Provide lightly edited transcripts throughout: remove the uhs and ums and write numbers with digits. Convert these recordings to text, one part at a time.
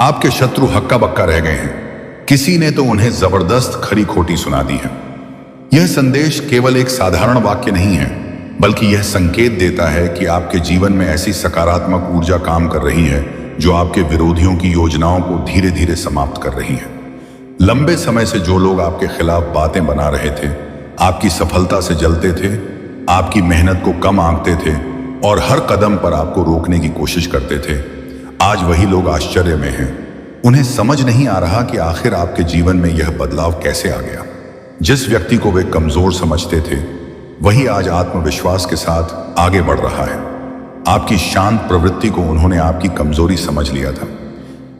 आपके शत्रु हक्का बक्का रह गए हैं। किसी ने तो उन्हें जबरदस्त खरी खोटी सुना दी है। यह संदेश केवल एक साधारण वाक्य नहीं है, बल्कि यह संकेत देता है कि आपके जीवन में ऐसी सकारात्मक ऊर्जा काम कर रही है जो आपके विरोधियों की योजनाओं को धीरे धीरे समाप्त कर रही है। लंबे समय से जो लोग आपके खिलाफ बातें बना रहे थे, आपकी सफलता से जलते थे, आपकी मेहनत को कम आंकते थे और हर कदम पर आपको रोकने की कोशिश करते थे, आज वही लोग आश्चर्य में हैं। उन्हें समझ नहीं आ रहा कि आखिर आपके जीवन में यह बदलाव कैसे आ गया। जिस व्यक्ति को वे कमजोर समझते थे, वही आज आत्मविश्वास के साथ आगे बढ़ रहा है। आपकी शांत प्रवृत्ति को उन्होंने आपकी कमजोरी समझ लिया था,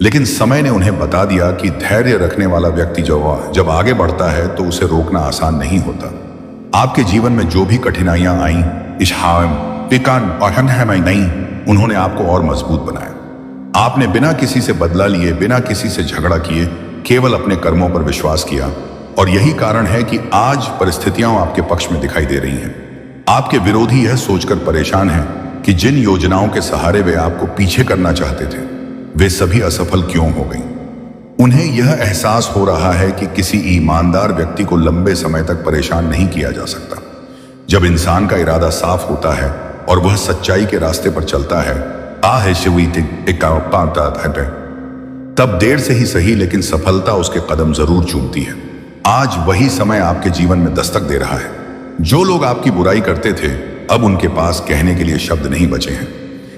लेकिन समय ने उन्हें बता दिया कि धैर्य रखने वाला व्यक्ति जब आगे बढ़ता है तो उसे रोकना आसान नहीं होता। आपके जीवन में जो भी कठिनाइयां आईं, नहीं, उन्होंने आपको और मजबूत बनाया। आपने बिना किसी से बदला लिए, बिना किसी से झगड़ा किए, केवल अपने कर्मों पर विश्वास किया, और यही कारण है कि आज परिस्थितियां आपके पक्ष में दिखाई दे रही हैं। आपके विरोधी यह सोचकर परेशान हैं कि जिन योजनाओं के सहारे वे आपको पीछे करना चाहते थे, वे सभी असफल क्यों हो गई। उन्हें यह एहसास हो रहा है कि किसी ईमानदार व्यक्ति को लंबे समय तक परेशान नहीं किया जा सकता। जब इंसान का इरादा साफ होता है और वह सच्चाई के रास्ते पर चलता है, तब देर से ही सही लेकिन सफलता उसके कदम जरूर चूमती है। आज वही समय आपके जीवन में दस्तक दे रहा है। जो लोग आपकी बुराई करते थे, अब उनके पास कहने के लिए शब्द नहीं बचे हैं।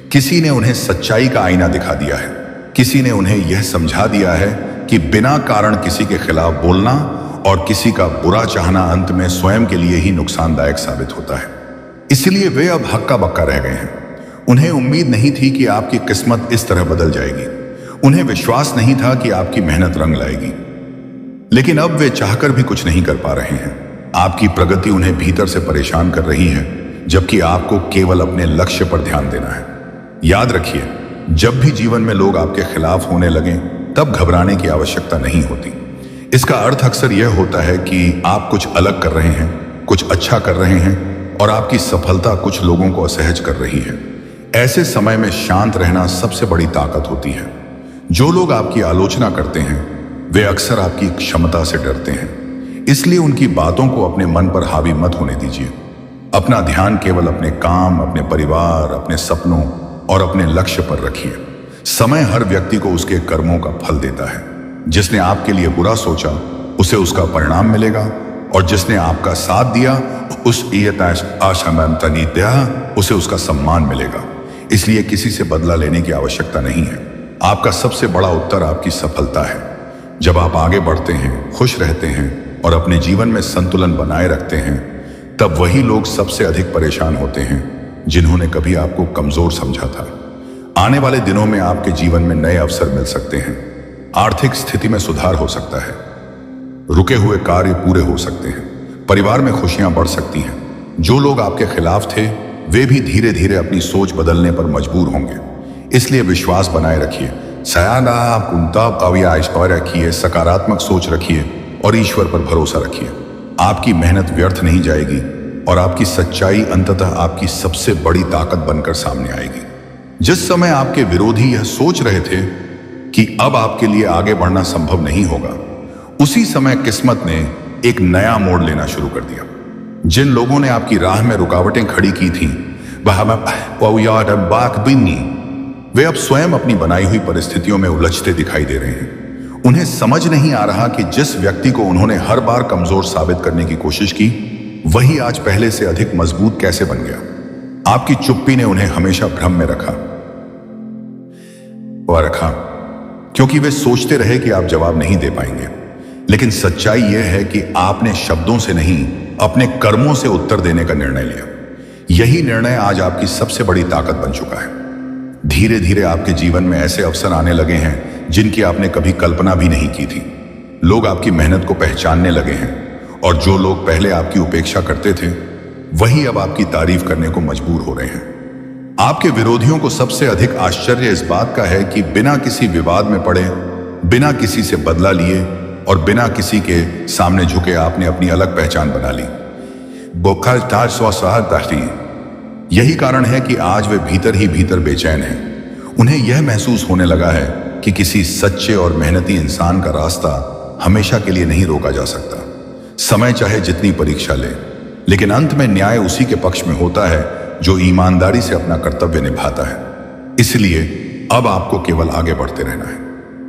किसी ने उन्हें सच्चाई का आईना दिखा दिया है। किसी ने उन्हें यह समझा दिया है कि बिना कारण किसी के खिलाफ बोलना और किसी का बुरा चाहना अंत में स्वयं के लिए ही नुकसानदायक साबित होता है। इसलिए वे अब हक्का बक्का रह गए हैं। उन्हें उम्मीद नहीं थी कि आपकी किस्मत इस तरह बदल जाएगी। उन्हें विश्वास नहीं था कि आपकी मेहनत रंग लाएगी, लेकिन अब वे चाहकर भी कुछ नहीं कर पा रहे हैं। आपकी प्रगति उन्हें भीतर से परेशान कर रही है, जबकि आपको केवल अपने लक्ष्य पर ध्यान देना है। याद रखिए, जब भी जीवन में लोग आपके खिलाफ होने लगें, तब घबराने की आवश्यकता नहीं होती। इसका अर्थ अक्सर यह होता है कि आप कुछ अलग कर रहे हैं, कुछ अच्छा कर रहे हैं, और आपकी सफलता कुछ लोगों को असहज कर रही है। ऐसे समय में शांत रहना सबसे बड़ी ताकत होती है। जो लोग आपकी आलोचना करते हैं, वे अक्सर आपकी क्षमता से डरते हैं, इसलिए उनकी बातों को अपने मन पर हावी मत होने दीजिए। अपना ध्यान केवल अपने काम, अपने परिवार, अपने सपनों और अपने लक्ष्य पर रखिए। समय हर व्यक्ति को उसके कर्मों का फल देता है। जिसने आपके लिए बुरा सोचा, उसे उसका परिणाम मिलेगा, और जिसने आपका साथ दिया, उसे उसका सम्मान मिलेगा। इसलिए किसी से बदला लेने की आवश्यकता नहीं है। आपका सबसे बड़ा उत्तर आपकी सफलता है। जब आप आगे बढ़ते हैं, खुश रहते हैं और अपने जीवन में संतुलन बनाए रखते हैं, तब वही लोग सबसे अधिक परेशान होते हैं जिन्होंने कभी आपको कमजोर समझा था। आने वाले दिनों में आपके जीवन में नए अवसर मिल सकते हैं। आर्थिक स्थिति में सुधार हो सकता है, रुके हुए कार्य पूरे हो सकते हैं, परिवार में खुशियां बढ़ सकती हैं। जो लोग आपके खिलाफ थे, वे भी धीरे धीरे अपनी सोच बदलने पर मजबूर होंगे। इसलिए विश्वास बनाए रखिए, रखिए, सकारात्मक सोच रखिए और ईश्वर पर भरोसा रखिए। आपकी मेहनत व्यर्थ नहीं जाएगी और आपकी सच्चाई अंततः आपकी सबसे बड़ी ताकत बनकर सामने आएगी। जिस समय आपके विरोधी यह सोच रहे थे कि अब आपके लिए आगे बढ़ना संभव नहीं होगा, उसी समय किस्मत ने एक नया मोड़ लेना शुरू कर दिया। जिन लोगों ने आपकी राह में रुकावटें खड़ी की थीं, वे अब स्वयं अपनी बनाई हुई परिस्थितियों में उलझते दिखाई दे रहे हैं। उन्हें समझ नहीं आ रहा कि जिस व्यक्ति को उन्होंने हर बार कमजोर साबित करने की कोशिश की, वही आज पहले से अधिक मजबूत कैसे बन गया। आपकी चुप्पी ने उन्हें हमेशा भ्रम में रखा, क्योंकि वे सोचते रहे कि आप जवाब नहीं दे पाएंगे। लेकिन सच्चाई यह है कि आपने शब्दों से नहीं, अपने कर्मों से उत्तर देने का निर्णय लिया। यही निर्णय आज आपकी सबसे बड़ी ताकत बन चुका है। धीरे धीरे आपके जीवन में ऐसे अवसर आने लगे हैं जिनकी आपने कभी कल्पना भी नहीं की थी। लोग आपकी मेहनत को पहचानने लगे हैं, और जो लोग पहले आपकी उपेक्षा करते थे, वही अब आपकी तारीफ करने को मजबूर हो रहे हैं। आपके विरोधियों को सबसे अधिक आश्चर्य इस बात का है कि बिना किसी विवाद में पड़े, बिना किसी से बदला लिए और बिना किसी के सामने झुके आपने अपनी अलग पहचान बना ली। यही कारण है कि आज वे भीतर ही भीतर बेचैन हैं। उन्हें यह महसूस होने लगा है कि किसी सच्चे और मेहनती इंसान का रास्ता हमेशा के लिए नहीं रोका जा सकता। समय चाहे जितनी परीक्षा ले, लेकिन अंत में न्याय उसी के पक्ष में होता है जो ईमानदारी से अपना कर्तव्य निभाता है। इसलिए अब आपको केवल आगे बढ़ते रहना है।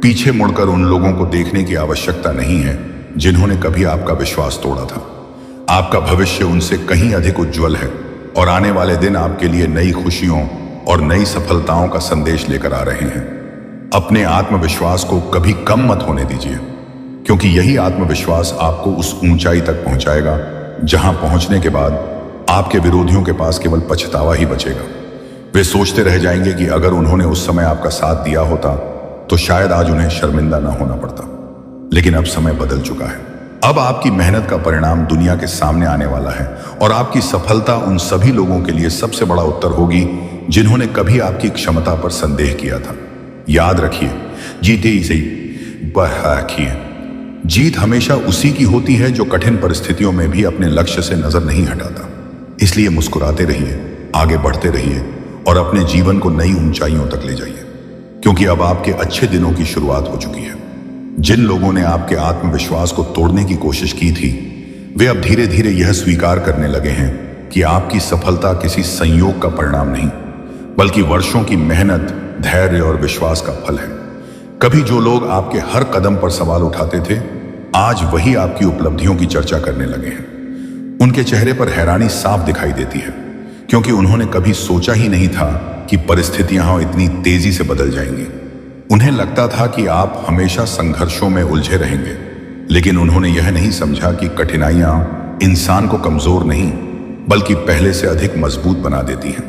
पीछे मुड़कर उन लोगों को देखने की आवश्यकता नहीं है जिन्होंने कभी आपका विश्वास तोड़ा था। आपका भविष्य उनसे कहीं अधिक उज्जवल है और आने वाले दिन आपके लिए नई खुशियों और नई सफलताओं का संदेश लेकर आ रहे हैं। अपने आत्मविश्वास को कभी कम मत होने दीजिए, क्योंकि यही आत्मविश्वास आपको उस ऊंचाई तक पहुंचाएगा जहां पहुंचने के बाद आपके विरोधियों के पास केवल पछतावा ही बचेगा। वे सोचते रह जाएंगे कि अगर उन्होंने उस समय आपका साथ दिया होता तो शायद आज उन्हें शर्मिंदा ना होना पड़ता। लेकिन अब समय बदल चुका है। अब आपकी मेहनत का परिणाम दुनिया के सामने आने वाला है और आपकी सफलता उन सभी लोगों के लिए सबसे बड़ा उत्तर होगी जिन्होंने कभी आपकी क्षमता पर संदेह किया था। याद रखिए, जीते ही सही बरखिए। जीत हमेशा उसी की होती है जो कठिन परिस्थितियों में भी अपने लक्ष्य से नजर नहीं हटाता। इसलिए मुस्कुराते रहिए, आगे बढ़ते रहिए और अपने जीवन को नई ऊंचाइयों तक ले जाइए, क्योंकि अब आपके अच्छे दिनों की शुरुआत हो चुकी है। जिन लोगों ने आपके आत्मविश्वास को तोड़ने की कोशिश की थी, वे अब धीरे धीरे यह स्वीकार करने लगे हैं कि आपकी सफलता किसी संयोग का परिणाम नहीं, बल्कि वर्षों की मेहनत, धैर्य और विश्वास का फल है। कभी जो लोग आपके हर कदम पर सवाल उठाते थे, आज वही आपकी उपलब्धियों की चर्चा करने लगे हैं। उनके चेहरे पर हैरानी साफ दिखाई देती है, क्योंकि उन्होंने कभी सोचा ही नहीं था कि परिस्थितियां इतनी तेजी से बदल जाएंगी। उन्हें लगता था कि आप हमेशा संघर्षों में उलझे रहेंगे, लेकिन उन्होंने यह नहीं समझा कि कठिनाइयां इंसान को कमजोर नहीं, बल्कि पहले से अधिक मजबूत बना देती हैं।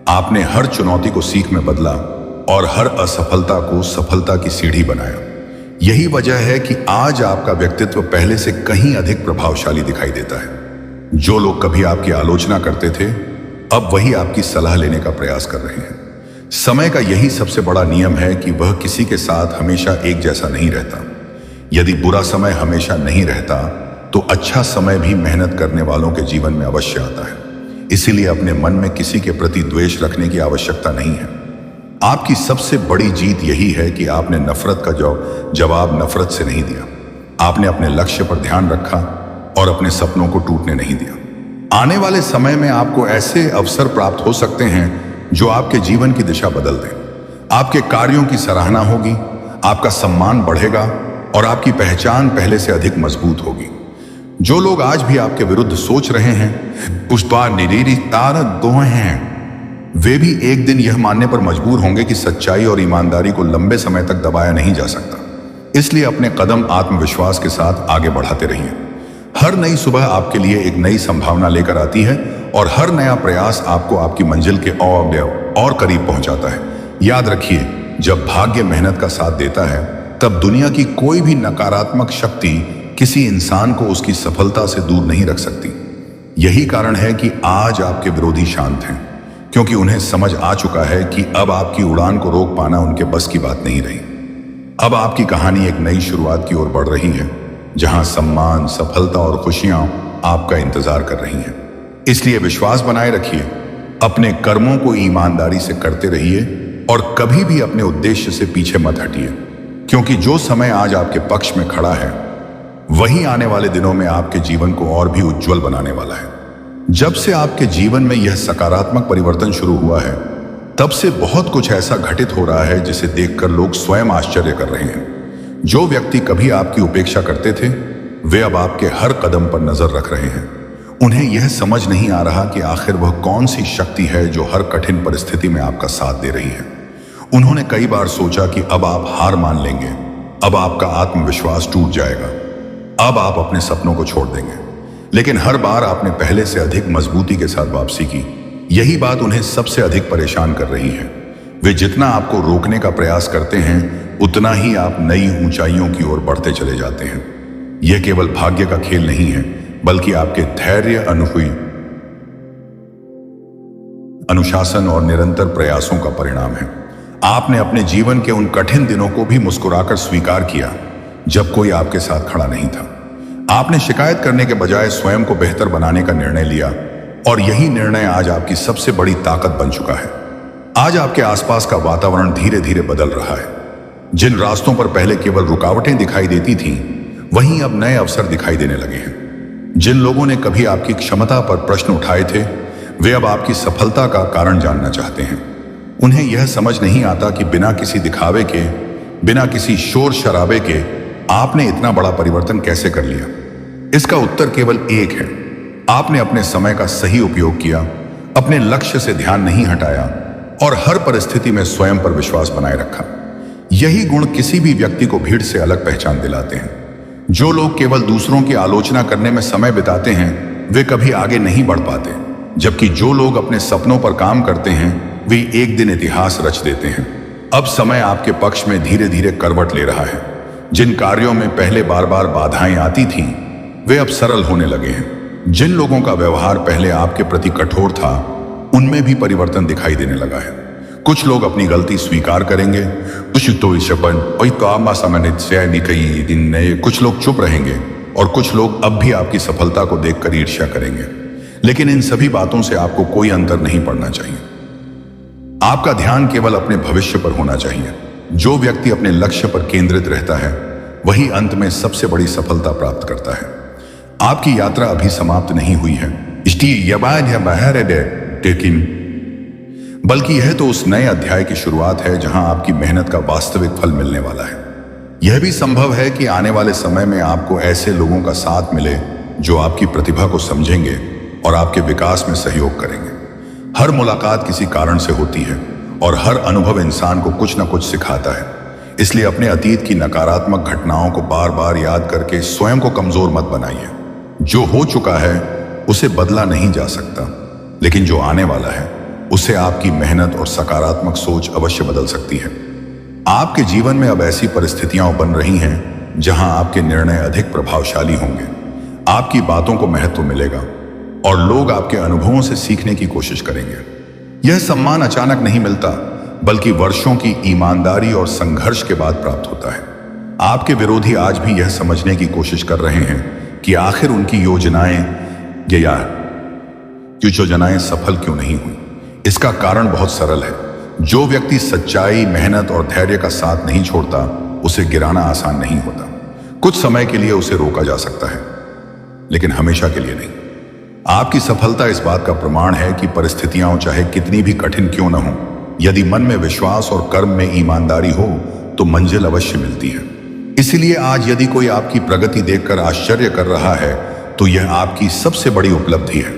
आपने हर चुनौती को सीख में बदला और हर असफलता को सफलता की सीढ़ी बनाया। यही वजह है कि आज आपका व्यक्तित्व पहले से कहीं अधिक प्रभावशाली दिखाई देता है। जो लोग कभी आपकी आलोचना करते थे, अब वही आपकी सलाह लेने का प्रयास कर रहे हैं। समय का यही सबसे बड़ा नियम है कि वह किसी के साथ हमेशा एक जैसा नहीं रहता। यदि बुरा समय हमेशा नहीं रहता, तो अच्छा समय भी मेहनत करने वालों के जीवन में अवश्य आता है। इसीलिए अपने मन में किसी के प्रति द्वेष रखने की आवश्यकता नहीं है। आपकी सबसे बड़ी जीत यही है कि आपने नफरत का जवाब नफरत से नहीं दिया। आपने अपने लक्ष्य पर ध्यान रखा और अपने सपनों को टूटने नहीं दिया। आने वाले समय में आपको ऐसे अवसर प्राप्त हो सकते हैं जो आपके जीवन की दिशा बदल दें। आपके कार्यों की सराहना होगी, आपका सम्मान बढ़ेगा और आपकी पहचान पहले से अधिक मजबूत होगी। जो लोग आज भी आपके विरुद्ध सोच रहे हैं, पुष्पा निरीरी तार दो हैं, वे भी एक दिन यह मानने पर मजबूर होंगे कि सच्चाई और ईमानदारी को लंबे समय तक दबाया नहीं जा सकता। इसलिए अपने कदम आत्मविश्वास के साथ आगे बढ़ाते रहिए। हर नई सुबह आपके लिए एक नई संभावना लेकर आती है और हर नया प्रयास आपको आपकी मंजिल के और करीब पहुंचाता है। याद रखिए, जब भाग्य मेहनत का साथ देता है, तब दुनिया की कोई भी नकारात्मक शक्ति किसी इंसान को उसकी सफलता से दूर नहीं रख सकती। यही कारण है कि आज आपके विरोधी शांत हैं, क्योंकि उन्हें समझ आ चुका है कि अब आपकी उड़ान को रोक पाना उनके बस की बात नहीं रही। अब आपकी कहानी एक नई शुरुआत की ओर बढ़ रही है, जहां सम्मान, सफलता और खुशियां आपका इंतजार कर रही हैं। इसलिए विश्वास बनाए रखिए, अपने कर्मों को ईमानदारी से करते रहिए और कभी भी अपने उद्देश्य से पीछे मत हटिए, क्योंकि जो समय आज आपके पक्ष में खड़ा है, वही आने वाले दिनों में आपके जीवन को और भी उज्जवल बनाने वाला है। जब से आपके जीवन में यह सकारात्मक परिवर्तन शुरू हुआ है, तब से बहुत कुछ ऐसा घटित हो रहा है जिसे देखकर लोग स्वयं आश्चर्य कर रहे हैं। जो व्यक्ति कभी आपकी उपेक्षा करते थे, वे अब आपके हर कदम पर नजर रख रहे हैं। उन्हें यह समझ नहीं आ रहा कि आखिर वह कौन सी शक्ति है जो हर कठिन परिस्थिति में आपका साथ दे रही है। उन्होंने कई बार सोचा कि अब आप हार मान लेंगे, अब आपका आत्मविश्वास टूट जाएगा, अब आप अपने सपनों को छोड़ देंगे, लेकिन हर बार आपने पहले से अधिक मजबूती के साथ वापसी की। यही बात उन्हें सबसे अधिक परेशान कर रही है। वे जितना आपको रोकने का प्रयास करते हैं, उतना ही आप नई ऊंचाइयों की ओर बढ़ते चले जाते हैं। यह केवल भाग्य का खेल नहीं है, बल्कि आपके धैर्य, अनुशासन और निरंतर प्रयासों का परिणाम है। आपने अपने जीवन के उन कठिन दिनों को भी मुस्कुराकर स्वीकार किया जब कोई आपके साथ खड़ा नहीं था। आपने शिकायत करने के बजाय स्वयं को बेहतर बनाने का निर्णय लिया और यही निर्णय आज आपकी सबसे बड़ी ताकत बन चुका है। आज आपके आसपास का वातावरण धीरे धीरे बदल रहा है। जिन रास्तों पर पहले केवल रुकावटें दिखाई देती थीं, वहीं अब नए अवसर दिखाई देने लगे हैं। जिन लोगों ने कभी आपकी क्षमता पर प्रश्न उठाए थे, वे अब आपकी सफलता का कारण जानना चाहते हैं। उन्हें यह समझ नहीं आता कि बिना किसी दिखावे के, बिना किसी शोर शराबे के आपने इतना बड़ा परिवर्तन कैसे कर लिया। इसका उत्तर केवल एक है, आपने अपने समय का सही उपयोग किया, अपने लक्ष्य से ध्यान नहीं हटाया और हर परिस्थिति में स्वयं पर विश्वास बनाए रखा। यही गुण किसी भी व्यक्ति को भीड़ से अलग पहचान दिलाते हैं। जो लोग केवल दूसरों की आलोचना करने में समय बिताते हैं, वे कभी आगे नहीं बढ़ पाते, जबकि जो लोग अपने सपनों पर काम करते हैं, वे एक दिन इतिहास रच देते हैं। अब समय आपके पक्ष में धीरे धीरे करवट ले रहा है। जिन कार्यों में पहले बार बार बाधाएं आती थीं, वे अब सरल होने लगे हैं। जिन लोगों का व्यवहार पहले आपके प्रति कठोर था, उनमें भी परिवर्तन दिखाई देने लगा है। कुछ लोग अपनी गलती स्वीकार करेंगे, कुछ लोग चुप रहेंगे और कुछ लोग अब भी आपकी सफलता को देखकर ईर्ष्या करेंगे। लेकिन इन सभी बातों से आपको कोई अंतर नहीं पड़ना चाहिए। आपका ध्यान केवल अपने भविष्य पर होना चाहिए। जो व्यक्ति अपने लक्ष्य पर केंद्रित रहता है, वही अंत में सबसे बड़ी सफलता प्राप्त करता है। आपकी यात्रा अभी समाप्त नहीं हुई है, बल्कि यह तो उस नए अध्याय की शुरुआत है जहां आपकी मेहनत का वास्तविक फल मिलने वाला है। यह भी संभव है कि आने वाले समय में आपको ऐसे लोगों का साथ मिले जो आपकी प्रतिभा को समझेंगे और आपके विकास में सहयोग करेंगे। हर मुलाकात किसी कारण से होती है और हर अनुभव इंसान को कुछ न कुछ सिखाता है। इसलिए अपने अतीत की नकारात्मक घटनाओं को बार बार याद करके स्वयं को कमजोर मत बनाइए। जो हो चुका है उसे बदला नहीं जा सकता, लेकिन जो आने वाला है उसे आपकी मेहनत और सकारात्मक सोच अवश्य बदल सकती है। आपके जीवन में अब ऐसी परिस्थितियां बन रही हैं जहां आपके निर्णय अधिक प्रभावशाली होंगे, आपकी बातों को महत्व मिलेगा और लोग आपके अनुभवों से सीखने की कोशिश करेंगे। यह सम्मान अचानक नहीं मिलता, बल्कि वर्षों की ईमानदारी और संघर्ष के बाद प्राप्त होता है। आपके विरोधी आज भी यह समझने की कोशिश कर रहे हैं कि आखिर उनकी योजनाएं सफल क्यों नहीं हुई। इसका कारण बहुत सरल है। जो व्यक्ति सच्चाई, मेहनत और धैर्य का साथ नहीं छोड़ता, उसे गिराना आसान नहीं होता। कुछ समय के लिए उसे रोका जा सकता है, लेकिन हमेशा के लिए नहीं। आपकी सफलता इस बात का प्रमाण है कि परिस्थितियां चाहे कितनी भी कठिन क्यों न हो, यदि मन में विश्वास और कर्म में ईमानदारी हो तो मंजिल अवश्य मिलती है। इसलिए आज यदि कोई आपकी प्रगति देखकर आश्चर्य कर रहा है, तो यह आपकी सबसे बड़ी उपलब्धि है।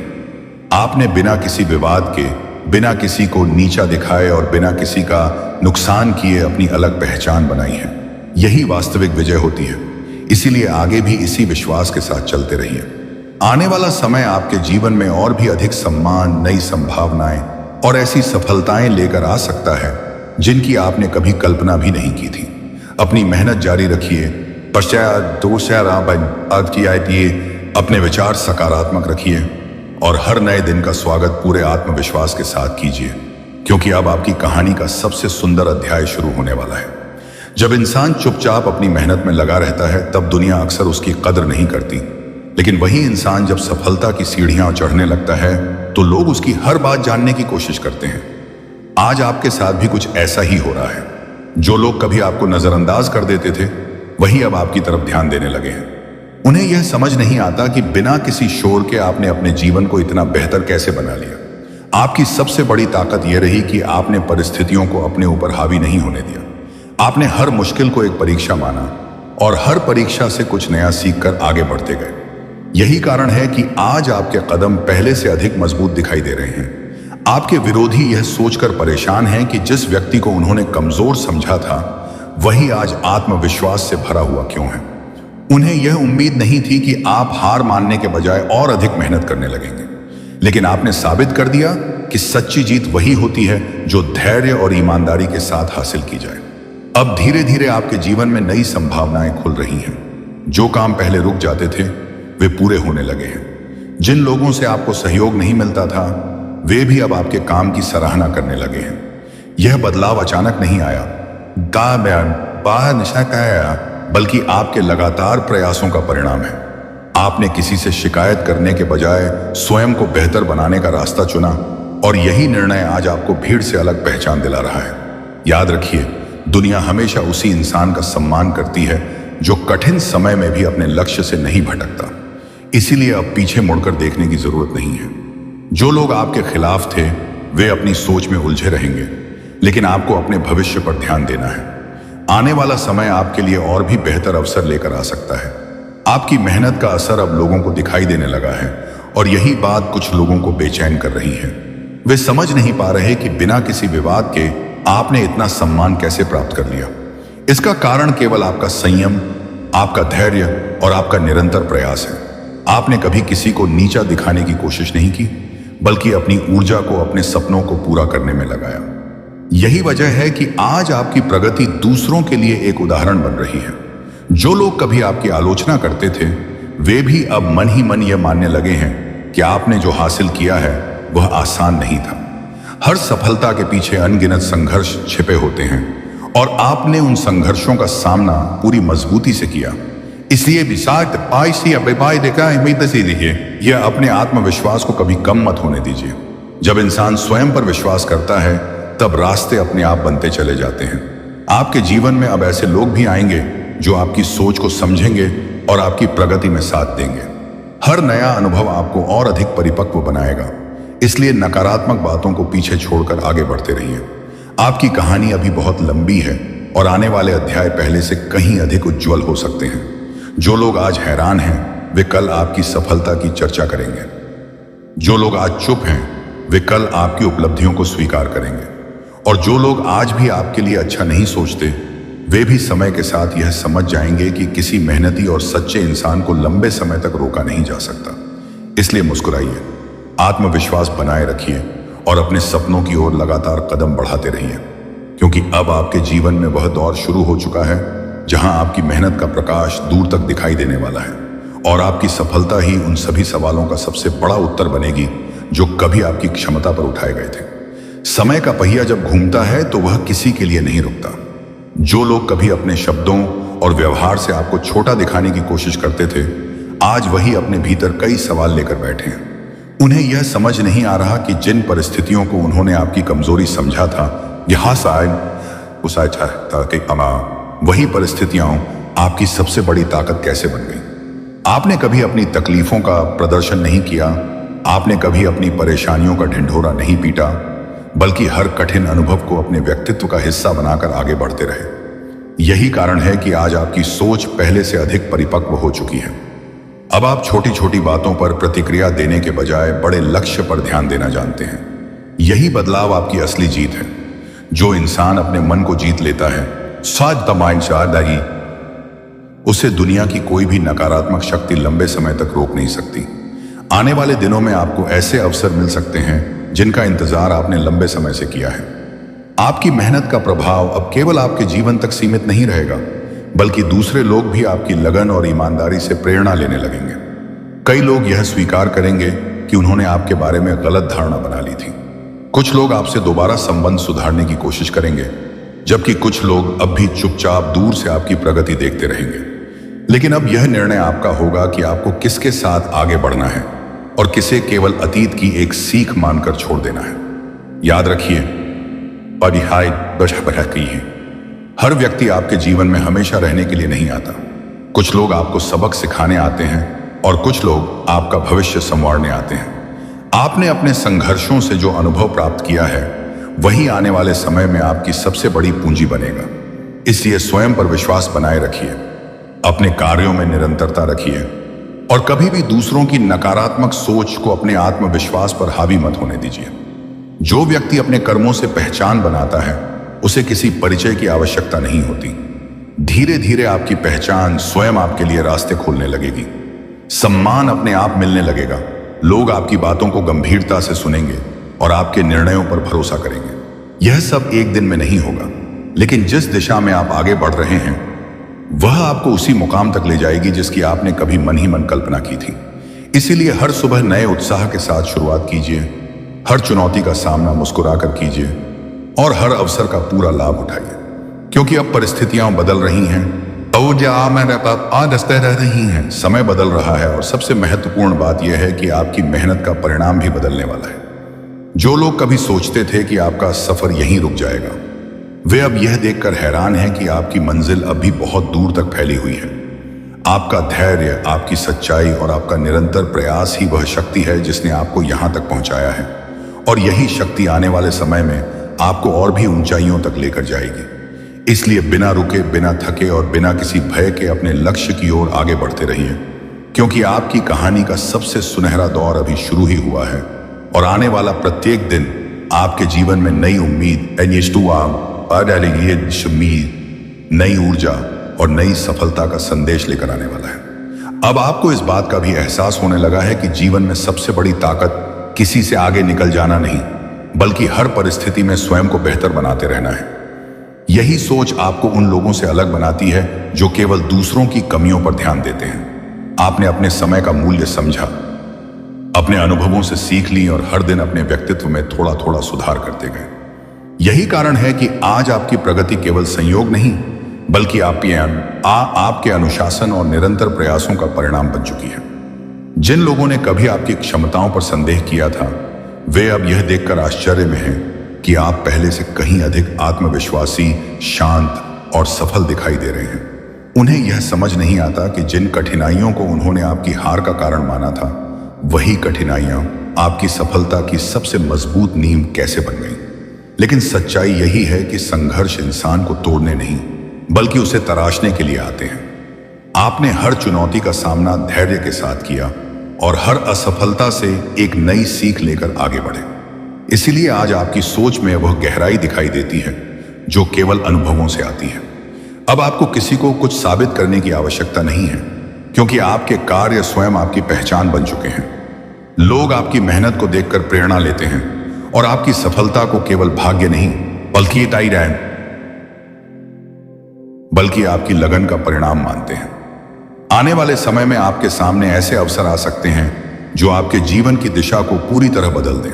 आपने बिना किसी विवाद के, बिना किसी को नीचा दिखाए और बिना किसी का नुकसान किए अपनी अलग पहचान बनाई है। यही वास्तविक विजय होती है। इसीलिए आगे भी इसी विश्वास के साथ चलते रहिए। आने वाला समय आपके जीवन में और भी अधिक सम्मान, नई संभावनाएं और ऐसी सफलताएं लेकर आ सकता है जिनकी आपने कभी कल्पना भी नहीं की थी। अपनी मेहनत जारी रखिए, अपने विचार सकारात्मक रखिए और हर नए दिन का स्वागत पूरे आत्मविश्वास के साथ कीजिए, क्योंकि अब आपकी कहानी का सबसे सुंदर अध्याय शुरू होने वाला है। जब इंसान चुपचाप अपनी मेहनत में लगा रहता है, तब दुनिया अक्सर उसकी कदर नहीं करती। लेकिन वही इंसान जब सफलता की सीढ़ियां चढ़ने लगता है, तो लोग उसकी हर बात जानने की कोशिश करते हैं। आज आपके साथ भी कुछ ऐसा ही हो रहा है। जो लोग कभी आपको नजरअंदाज कर देते थे, वही अब आपकी तरफ ध्यान देने लगे हैं। उन्हें यह समझ नहीं आता कि बिना किसी शोर के आपने अपने जीवन को इतना बेहतर कैसे बना लिया। आपकी सबसे बड़ी ताकत यह रही कि आपने परिस्थितियों को अपने ऊपर हावी नहीं होने दिया। आपने हर मुश्किल को एक परीक्षा माना और हर परीक्षा से कुछ नया सीखकर आगे बढ़ते गए। यही कारण है कि आज आपके कदम पहले से अधिक मजबूत दिखाई दे रहे हैं। आपके विरोधी यह सोचकर परेशान हैं कि जिस व्यक्ति को उन्होंने कमजोर समझा था, वही आज आत्मविश्वास से भरा हुआ क्यों है। उन्हें यह उम्मीद नहीं थी कि आप हार मानने के बजाय और अधिक मेहनत करने लगेंगे। लेकिन आपने साबित कर दिया कि सच्ची जीत वही होती है जो धैर्य और ईमानदारी के साथ हासिल की जाए। अब धीरे धीरे आपके जीवन में नई संभावनाएं खुल रही हैं। जो काम पहले रुक जाते थे, वे पूरे होने लगे हैं। जिन लोगों से आपको सहयोग नहीं मिलता था, वे भी अब आपके काम की सराहना करने लगे हैं। यह बदलाव अचानक नहीं आया, बल्कि आपके लगातार प्रयासों का परिणाम है। आपने किसी से शिकायत करने के बजाय स्वयं को बेहतर बनाने का रास्ता चुना और यही निर्णय आज आपको भीड़ से अलग पहचान दिला रहा है। याद रखिए, दुनिया हमेशा उसी इंसान का सम्मान करती है जो कठिन समय में भी अपने लक्ष्य से नहीं भटकता। इसीलिए अब पीछे मुड़कर देखने की जरूरत नहीं है। जो लोग आपके खिलाफ थे वे अपनी सोच में उलझे रहेंगे, लेकिन आपको अपने भविष्य पर ध्यान देना है। आने वाला समय आपके लिए और भी बेहतर अवसर लेकर आ सकता है। आपकी मेहनत का असर अब लोगों को दिखाई देने लगा है और यही बात कुछ लोगों को बेचैन कर रही है। वे समझ नहीं पा रहे कि बिना किसी विवाद के आपने इतना सम्मान कैसे प्राप्त कर लिया। इसका कारण केवल आपका संयम, आपका धैर्य और आपका निरंतर प्रयास है। आपने कभी किसी को नीचा दिखाने की कोशिश नहीं की, बल्कि अपनी ऊर्जा को अपने सपनों को पूरा करने में लगाया। यही वजह है कि आज आपकी प्रगति दूसरों के लिए एक उदाहरण बन रही है। जो लोग कभी आपकी आलोचना करते थे वे भी अब मन ही मन यह मानने लगे हैं कि आपने जो हासिल किया है वह आसान नहीं था। हर सफलता के पीछे अनगिनत संघर्ष छिपे होते हैं और आपने उन संघर्षों का सामना पूरी मजबूती से किया। इसलिए यह अपने आत्मविश्वास को कभी कम मत होने दीजिए। जब इंसान स्वयं पर विश्वास करता है तब रास्ते अपने आप बनते चले जाते हैं। आपके जीवन में अब ऐसे लोग भी आएंगे जो आपकी सोच को समझेंगे और आपकी प्रगति में साथ देंगे। हर नया अनुभव आपको और अधिक परिपक्व बनाएगा। इसलिए नकारात्मक बातों को पीछे छोड़कर आगे बढ़ते रहिए। आपकी कहानी अभी बहुत लंबी है और आने वाले अध्याय पहले से कहीं अधिक उज्जवल हो सकते हैं। जो लोग आज हैरान हैं वे कल आपकी सफलता की चर्चा करेंगे। जो लोग आज चुप हैं वे कल आपकी उपलब्धियों को स्वीकार करेंगे। और जो लोग आज भी आपके लिए अच्छा नहीं सोचते वे भी समय के साथ यह समझ जाएंगे कि किसी मेहनती और सच्चे इंसान को लंबे समय तक रोका नहीं जा सकता। इसलिए मुस्कुराइए, आत्मविश्वास बनाए रखिए और अपने सपनों की ओर लगातार कदम बढ़ाते रहिए, क्योंकि अब आपके जीवन में वह दौर शुरू हो चुका है जहां आपकी मेहनत का प्रकाश दूर तक दिखाई देने वाला है और आपकी सफलता ही उन सभी सवालों का सबसे बड़ा उत्तर बनेगी जो कभी आपकी क्षमता पर उठाए गए थे। समय का पहिया जब घूमता है तो वह किसी के लिए नहीं रुकता। जो लोग कभी अपने शब्दों और व्यवहार से आपको छोटा दिखाने की कोशिश करते थे आज वही अपने भीतर कई सवाल लेकर बैठे हैं। उन्हें यह समझ नहीं आ रहा कि जिन परिस्थितियों को उन्होंने आपकी कमजोरी समझा था यहां शायद उस था कि वही परिस्थितियां आपकी सबसे बड़ी ताकत कैसे बन गई। आपने कभी अपनी तकलीफों का प्रदर्शन नहीं किया, आपने कभी अपनी परेशानियों का ढिंढोरा नहीं पीटा, बल्कि हर कठिन अनुभव को अपने व्यक्तित्व का हिस्सा बनाकर आगे बढ़ते रहे। यही कारण है कि आज आपकी सोच पहले से अधिक परिपक्व हो चुकी है। अब आप छोटी छोटी बातों पर प्रतिक्रिया देने के बजाय बड़े लक्ष्य पर ध्यान देना जानते हैं। यही बदलाव आपकी असली जीत है। जो इंसान अपने मन को जीत लेता है उसे दुनिया की कोई भी नकारात्मक शक्ति लंबे समय तक रोक नहीं सकती। आने वाले दिनों में आपको ऐसे अवसर मिल सकते हैं जिनका इंतजार आपने लंबे समय से किया है। आपकी मेहनत का प्रभाव अब केवल आपके जीवन तक सीमित नहीं रहेगा, बल्कि दूसरे लोग भी आपकी लगन और ईमानदारी से प्रेरणा लेने लगेंगे। कई लोग यह स्वीकार करेंगे कि उन्होंने आपके बारे में गलत धारणा बना ली थी। कुछ लोग आपसे दोबारा संबंध सुधारने की कोशिश करेंगे, जबकि कुछ लोग अब भी चुपचाप दूर से आपकी प्रगति देखते रहेंगे। लेकिन अब यह निर्णय आपका होगा कि आपको किसके साथ आगे बढ़ना है और किसे केवल अतीत की एक सीख मानकर छोड़ देना है। याद रखिए, हर व्यक्ति आपके जीवन में हमेशा रहने के लिए नहीं आता। कुछ लोग आपको सबक सिखाने आते हैं और कुछ लोग आपका भविष्य संवारने आते हैं। आपने अपने संघर्षों से जो अनुभव प्राप्त किया है वही आने वाले समय में आपकी सबसे बड़ी पूंजी बनेगा। इसलिए स्वयं पर विश्वास बनाए रखिए, अपने कार्यों में निरंतरता रखिए और कभी भी दूसरों की नकारात्मक सोच को अपने आत्मविश्वास पर हावी मत होने दीजिए। जो व्यक्ति अपने कर्मों से पहचान बनाता है उसे किसी परिचय की आवश्यकता नहीं होती। धीरे धीरे आपकी पहचान स्वयं आपके लिए रास्ते खोलने लगेगी। सम्मान अपने आप मिलने लगेगा। लोग आपकी बातों को गंभीरता से सुनेंगे और आपके निर्णयों पर भरोसा करेंगे। यह सब एक दिन में नहीं होगा, लेकिन जिस दिशा में आप आगे बढ़ रहे हैं वह आपको उसी मुकाम तक ले जाएगी जिसकी आपने कभी मन ही मन कल्पना की थी। इसीलिए हर सुबह नए उत्साह के साथ शुरुआत कीजिए, हर चुनौती का सामना मुस्कुराकर कीजिए और हर अवसर का पूरा लाभ उठाइए, क्योंकि अब परिस्थितियां बदल रही हैं और रास्ते रह रही हैं। समय बदल रहा है और सबसे महत्वपूर्ण बात यह है कि आपकी मेहनत का परिणाम भी बदलने वाला है। जो लोग कभी सोचते थे कि आपका सफर यहीं रुक जाएगा वे अब यह देखकर हैरान हैं कि आपकी मंजिल अब भी बहुत दूर तक फैली हुई है। आपका धैर्य, आपकी सच्चाई और आपका निरंतर प्रयास ही वह शक्ति है जिसने आपको यहां तक पहुंचाया है, और यही शक्ति आने वाले समय में आपको और भी ऊंचाइयों तक लेकर जाएगी। इसलिए बिना रुके, बिना थके और बिना किसी भय के अपने लक्ष्य की ओर आगे बढ़ते रहिए, क्योंकि आपकी कहानी का सबसे सुनहरा दौर अभी शुरू ही हुआ है, और आने वाला प्रत्येक दिन आपके जीवन में नई उम्मीद, नई ऊर्जा और नई सफलता का संदेश लेकर आने वाला है। अब आपको इस बात का भी एहसास होने लगा है कि जीवन में सबसे बड़ी ताकत किसी से आगे निकल जाना नहीं, बल्कि हर परिस्थिति में स्वयं को बेहतर बनाते रहना है। यही सोच आपको उन लोगों से अलग बनाती है जो केवल दूसरों की कमियों पर ध्यान देते हैं। आपने अपने समय का मूल्य समझा, अपने अनुभवों से सीख ली और हर दिन अपने व्यक्तित्व में थोड़ा थोड़ा सुधार करते गए। यही कारण है कि आज आपकी प्रगति केवल संयोग नहीं, बल्कि आपके अनुशासन और निरंतर प्रयासों का परिणाम बन चुकी है। जिन लोगों ने कभी आपकी क्षमताओं पर संदेह किया था, वे अब यह देखकर आश्चर्य में हैं कि आप पहले से कहीं अधिक आत्मविश्वासी, शांत और सफल दिखाई दे रहे हैं। उन्हें यह समझ नहीं आता कि जिन कठिनाइयों को उन्होंने आपकी हार का कारण माना था, वही कठिनाइयां आपकी सफलता की सबसे मजबूत नींव कैसे बन गई। लेकिन सच्चाई यही है कि संघर्ष इंसान को तोड़ने नहीं, बल्कि उसे तराशने के लिए आते हैं। आपने हर चुनौती का सामना धैर्य के साथ किया और हर असफलता से एक नई सीख लेकर आगे बढ़े। इसीलिए आज आपकी सोच में वह गहराई दिखाई देती है जो केवल अनुभवों से आती है। अब आपको किसी को कुछ साबित करने की आवश्यकता नहीं है, क्योंकि आपके कार्य स्वयं आपकी पहचान बन चुके हैं। लोग आपकी मेहनत को देखकर प्रेरणा लेते हैं और आपकी सफलता को केवल भाग्य नहीं, बल्कि आपकी लगन का परिणाम मानते हैं। आने वाले समय में आपके सामने ऐसे अवसर आ सकते हैं जो आपके जीवन की दिशा को पूरी तरह बदल दें।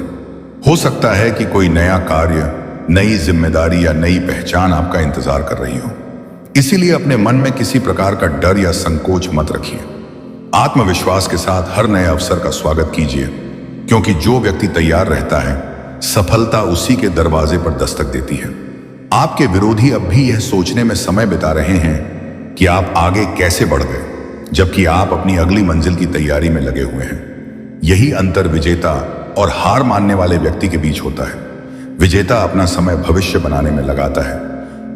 हो सकता है कि कोई नया कार्य, नई जिम्मेदारी या नई पहचान आपका इंतजार कर रही हो। इसीलिए अपने मन में किसी प्रकार का डर या संकोच मत रखिए। आत्मविश्वास के साथ हर नए अवसर का स्वागत कीजिए, क्योंकि जो व्यक्ति तैयार रहता है, सफलता उसी के दरवाजे पर दस्तक देती है। आपके विरोधी अब भी यह सोचने में समय बिता रहे हैं कि आप आगे कैसे बढ़ गए, जबकि आप अपनी अगली मंजिल की तैयारी में लगे हुए हैं। यही अंतर विजेता और हार मानने वाले व्यक्ति के बीच होता है। विजेता अपना समय भविष्य बनाने में लगाता है,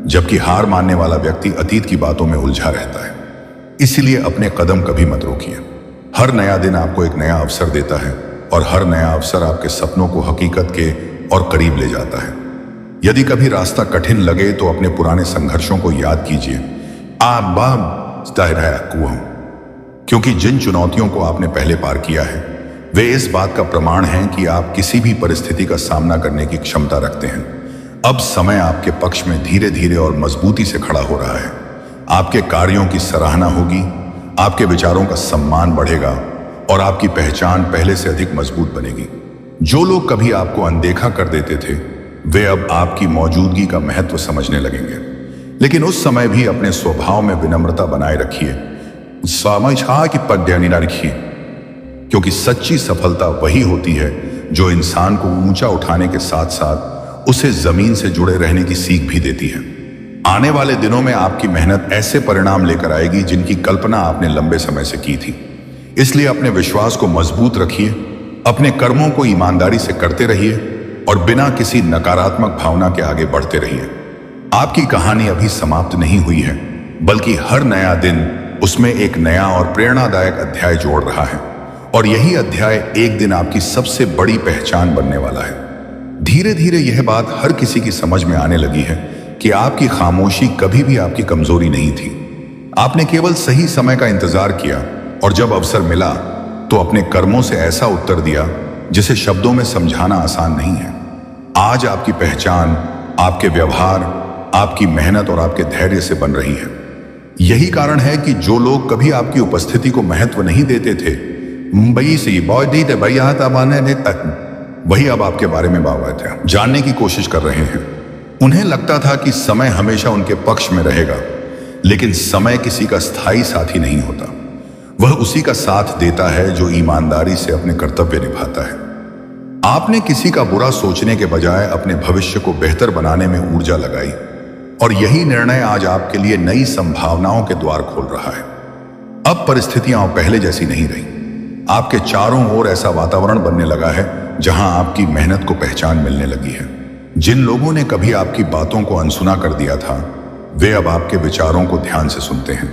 जबकि हार मानने वाला व्यक्ति अतीत की बातों में उलझा रहता है। इसलिए अपने कदम कभी मत रोकिए। हर नया दिन आपको एक नया अवसर देता है, और हर नया अवसर आपके सपनों को हकीकत के और करीब ले जाता है। यदि कभी रास्ता कठिन लगे तो अपने पुराने संघर्षों को याद कीजिए, क्योंकि जिन चुनौतियों को आपने पहले पार किया है, वे इस बात का प्रमाण हैं कि आप किसी भी परिस्थिति का सामना करने की क्षमता रखते हैं। अब समय आपके पक्ष में धीरे धीरे और मजबूती से खड़ा हो रहा है। आपके कार्यों की सराहना होगी, आपके विचारों का सम्मान बढ़ेगा और आपकी पहचान पहले से अधिक मजबूत बनेगी। जो लोग कभी आपको अनदेखा कर देते थे, वे अब आपकी मौजूदगी का महत्व समझने लगेंगे। लेकिन उस समय भी अपने स्वभाव में विनम्रता बनाए रखिए, क्योंकि सच्ची सफलता वही होती है जो इंसान को ऊंचा उठाने के साथ साथ उसे जमीन से जुड़े रहने की सीख भी देती है। आने वाले दिनों में आपकी मेहनत ऐसे परिणाम लेकर आएगी जिनकी कल्पना आपने लंबे समय से की थी। इसलिए अपने विश्वास को मजबूत रखिए, अपने कर्मों को ईमानदारी से करते रहिए और बिना किसी नकारात्मक भावना के आगे बढ़ते रहिए। आपकी कहानी अभी समाप्त नहीं हुई है, बल्कि हर नया दिन उसमें एक नया और प्रेरणादायक अध्याय जोड़ रहा है, और यही अध्याय एक दिन आपकी सबसे बड़ी पहचान बनने वाला है। धीरे धीरे यह बात हर किसी की समझ में आने लगी है कि आपकी खामोशी कभी भी आपकी कमजोरी नहीं थी। आपने केवल सही समय का इंतजार किया, और जब अवसर मिला तो अपने कर्मों से ऐसा उत्तर दिया जिसे शब्दों में समझाना आसान नहीं है। आज आपकी पहचान आपके व्यवहार, आपकी मेहनत और आपके धैर्य से बन रही है। यही कारण है कि जो लोग कभी आपकी उपस्थिति को महत्व नहीं देते थे, वही अब आपके बारे में जानने की कोशिश कर रहे हैं। उन्हें लगता था कि समय हमेशा उनके पक्ष में रहेगा, लेकिन समय किसी का स्थायी साथी नहीं होता। वह उसी का साथ देता है जो ईमानदारी से अपने कर्तव्य निभाता है। आपने किसी का बुरा सोचने के बजाय अपने भविष्य को बेहतर बनाने में ऊर्जा लगाई, और यही निर्णय आज आपके लिए नई संभावनाओं के द्वार खोल रहा है। अब परिस्थितियां पहले जैसी नहीं रही। आपके चारों ओर ऐसा वातावरण बनने लगा है जहां आपकी मेहनत को पहचान मिलने लगी है। जिन लोगों ने कभी आपकी बातों को अनसुना कर दिया था, वे अब आपके विचारों को ध्यान से सुनते हैं।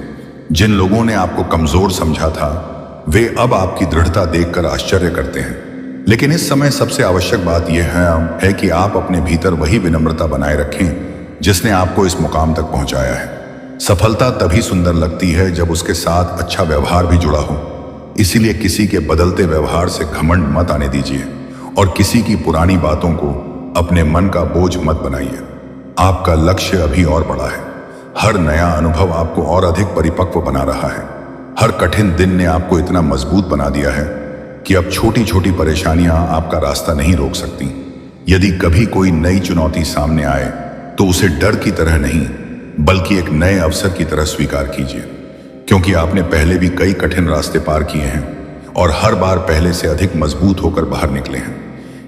जिन लोगों ने आपको कमजोर समझा था, वे अब आपकी दृढ़ता देखकर आश्चर्य करते हैं। लेकिन इस समय सबसे आवश्यक बात यह है कि आप अपने भीतर वही विनम्रता बनाए रखें जिसने आपको इस मुकाम तक पहुंचाया है। सफलता तभी सुंदर लगती है जब उसके साथ अच्छा व्यवहार भी जुड़ा हो। इसीलिए किसी के बदलते व्यवहार से घमंड मत आने दीजिए और किसी की पुरानी बातों को अपने मन का बोझ मत बनाइए। आपका लक्ष्य अभी और बड़ा है। हर नया अनुभव आपको और अधिक परिपक्व बना रहा है। हर कठिन दिन ने आपको इतना मजबूत बना दिया है कि अब छोटी छोटी परेशानियां आपका रास्ता नहीं रोक सकती। यदि कभी कोई नई चुनौती सामने आए तो उसे डर की तरह नहीं, बल्कि एक नए अवसर की तरह स्वीकार कीजिए, क्योंकि आपने पहले भी कई कठिन रास्ते पार किए हैं और हर बार पहले से अधिक मजबूत होकर बाहर निकले हैं।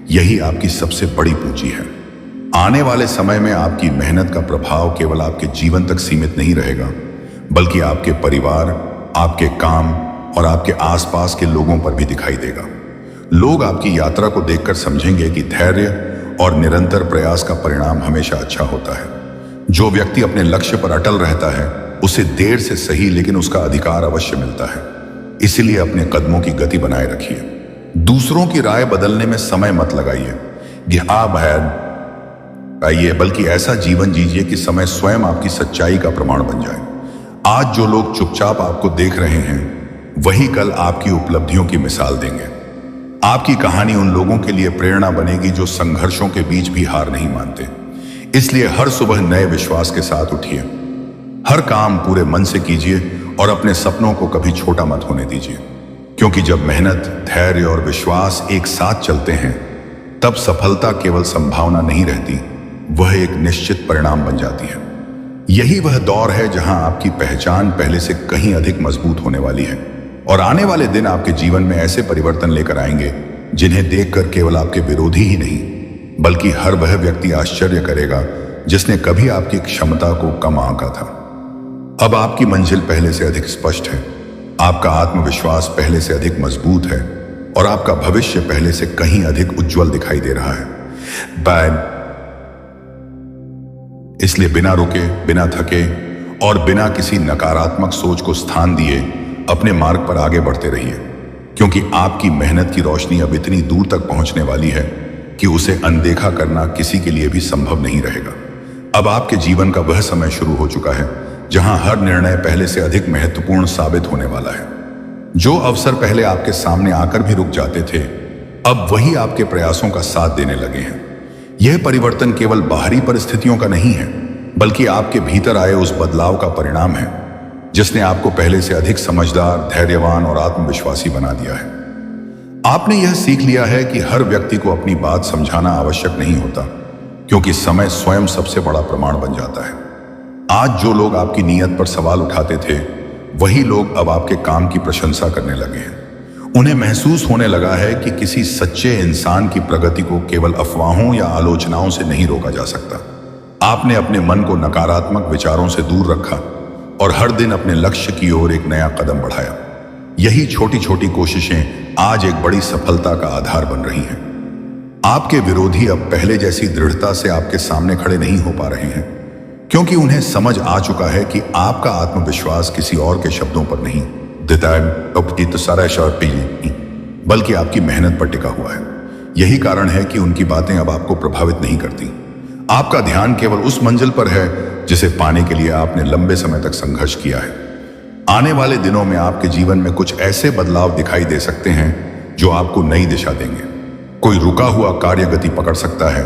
यही आपकी सबसे बड़ी पूंजी है। आने वाले समय में आपकी मेहनत का प्रभाव केवल आपके जीवन तक सीमित नहीं रहेगा, बल्कि आपके परिवार, आपके काम और आपके आसपास के लोगों पर भी दिखाई देगा। लोग आपकी यात्रा को देखकर समझेंगे कि धैर्य और निरंतर प्रयास का परिणाम हमेशा अच्छा होता है। जो व्यक्ति अपने लक्ष्य पर अटल रहता है, उसे देर से सही लेकिन उसका अधिकार अवश्य मिलता है। इसलिए अपने कदमों की गति बनाए रखिए। दूसरों की राय बदलने में समय मत लगाइए कि आप आइए, बल्कि ऐसा जीवन जीजिए कि समय स्वयं आपकी सच्चाई का प्रमाण बन जाए। आज जो लोग चुपचाप आपको देख रहे हैं, वही कल आपकी उपलब्धियों की मिसाल देंगे। आपकी कहानी उन लोगों के लिए प्रेरणा बनेगी जो संघर्षों के बीच भी हार नहीं मानते। इसलिए हर सुबह नए विश्वास के साथ उठिए, हर काम पूरे मन से कीजिए और अपने सपनों को कभी छोटा मत होने दीजिए, क्योंकि जब मेहनत, धैर्य और विश्वास एक साथ चलते हैं, तब सफलता केवल संभावना नहीं रहती, वह एक निश्चित परिणाम बन जाती है। यही वह दौर है जहां आपकी पहचान पहले से कहीं अधिक मजबूत होने वाली है और आने वाले दिन आपके जीवन में ऐसे परिवर्तन लेकर आएंगे जिन्हें देखकर केवल आपके विरोधी ही नहीं, बल्कि हर वह व्यक्ति आश्चर्य करेगा जिसने कभी आपकी क्षमता को कम आंका था। अब आपकी मंजिल पहले से अधिक स्पष्ट है, आपका आत्मविश्वास पहले से अधिक मजबूत है और आपका भविष्य पहले से कहीं अधिक उज्जवल दिखाई दे रहा है। इसलिए बिना रुके, बिना थके और बिना किसी नकारात्मक सोच को स्थान दिए अपने मार्ग पर आगे बढ़ते रहिए, क्योंकि आपकी मेहनत की रोशनी अब इतनी दूर तक पहुंचने वाली है कि उसे अनदेखा करना किसी के लिए भी संभव नहीं रहेगा। अब आपके जीवन का वह समय शुरू हो चुका है जहां हर निर्णय पहले से अधिक महत्वपूर्ण साबित होने वाला है। जो अवसर पहले आपके सामने आकर भी रुक जाते थे, अब वही आपके प्रयासों का साथ देने लगे हैं। यह परिवर्तन केवल बाहरी परिस्थितियों का नहीं है, बल्कि आपके भीतर आए उस बदलाव का परिणाम है जिसने आपको पहले से अधिक समझदार, धैर्यवान और आत्मविश्वासी बना दिया है। आपने यह सीख लिया है कि हर व्यक्ति को अपनी बात समझाना आवश्यक नहीं होता, क्योंकि समय स्वयं सबसे बड़ा प्रमाण बन जाता है। आज जो लोग आपकी नीयत पर सवाल उठाते थे, वही लोग अब आपके काम की प्रशंसा करने लगे हैं। उन्हें महसूस होने लगा है कि किसी सच्चे इंसान की प्रगति को केवल अफवाहों या आलोचनाओं से नहीं रोका जा सकता। आपने अपने मन को नकारात्मक विचारों से दूर रखा और हर दिन अपने लक्ष्य की ओर एक नया कदम बढ़ाया। यही छोटी छोटी कोशिशें आज एक बड़ी सफलता का आधार बन रही हैं। आपके विरोधी अब पहले जैसी दृढ़ता से आपके सामने खड़े नहीं हो पा रहे हैं, क्योंकि उन्हें समझ आ चुका है कि आपका आत्मविश्वास किसी और के शब्दों पर नहीं, बल्कि आपकी मेहनत पर टिका हुआ है। यही कारण है कि उनकी बातें अब आपको प्रभावित नहीं करती। आपका ध्यान केवल उस मंजिल पर है जिसे पाने के लिए आपने लंबे समय तक संघर्ष किया है। आने वाले दिनों में आपके जीवन में कुछ ऐसे बदलाव दिखाई दे सकते हैं जो आपको नई दिशा देंगे। कोई रुका हुआ कार्य गति पकड़ सकता है,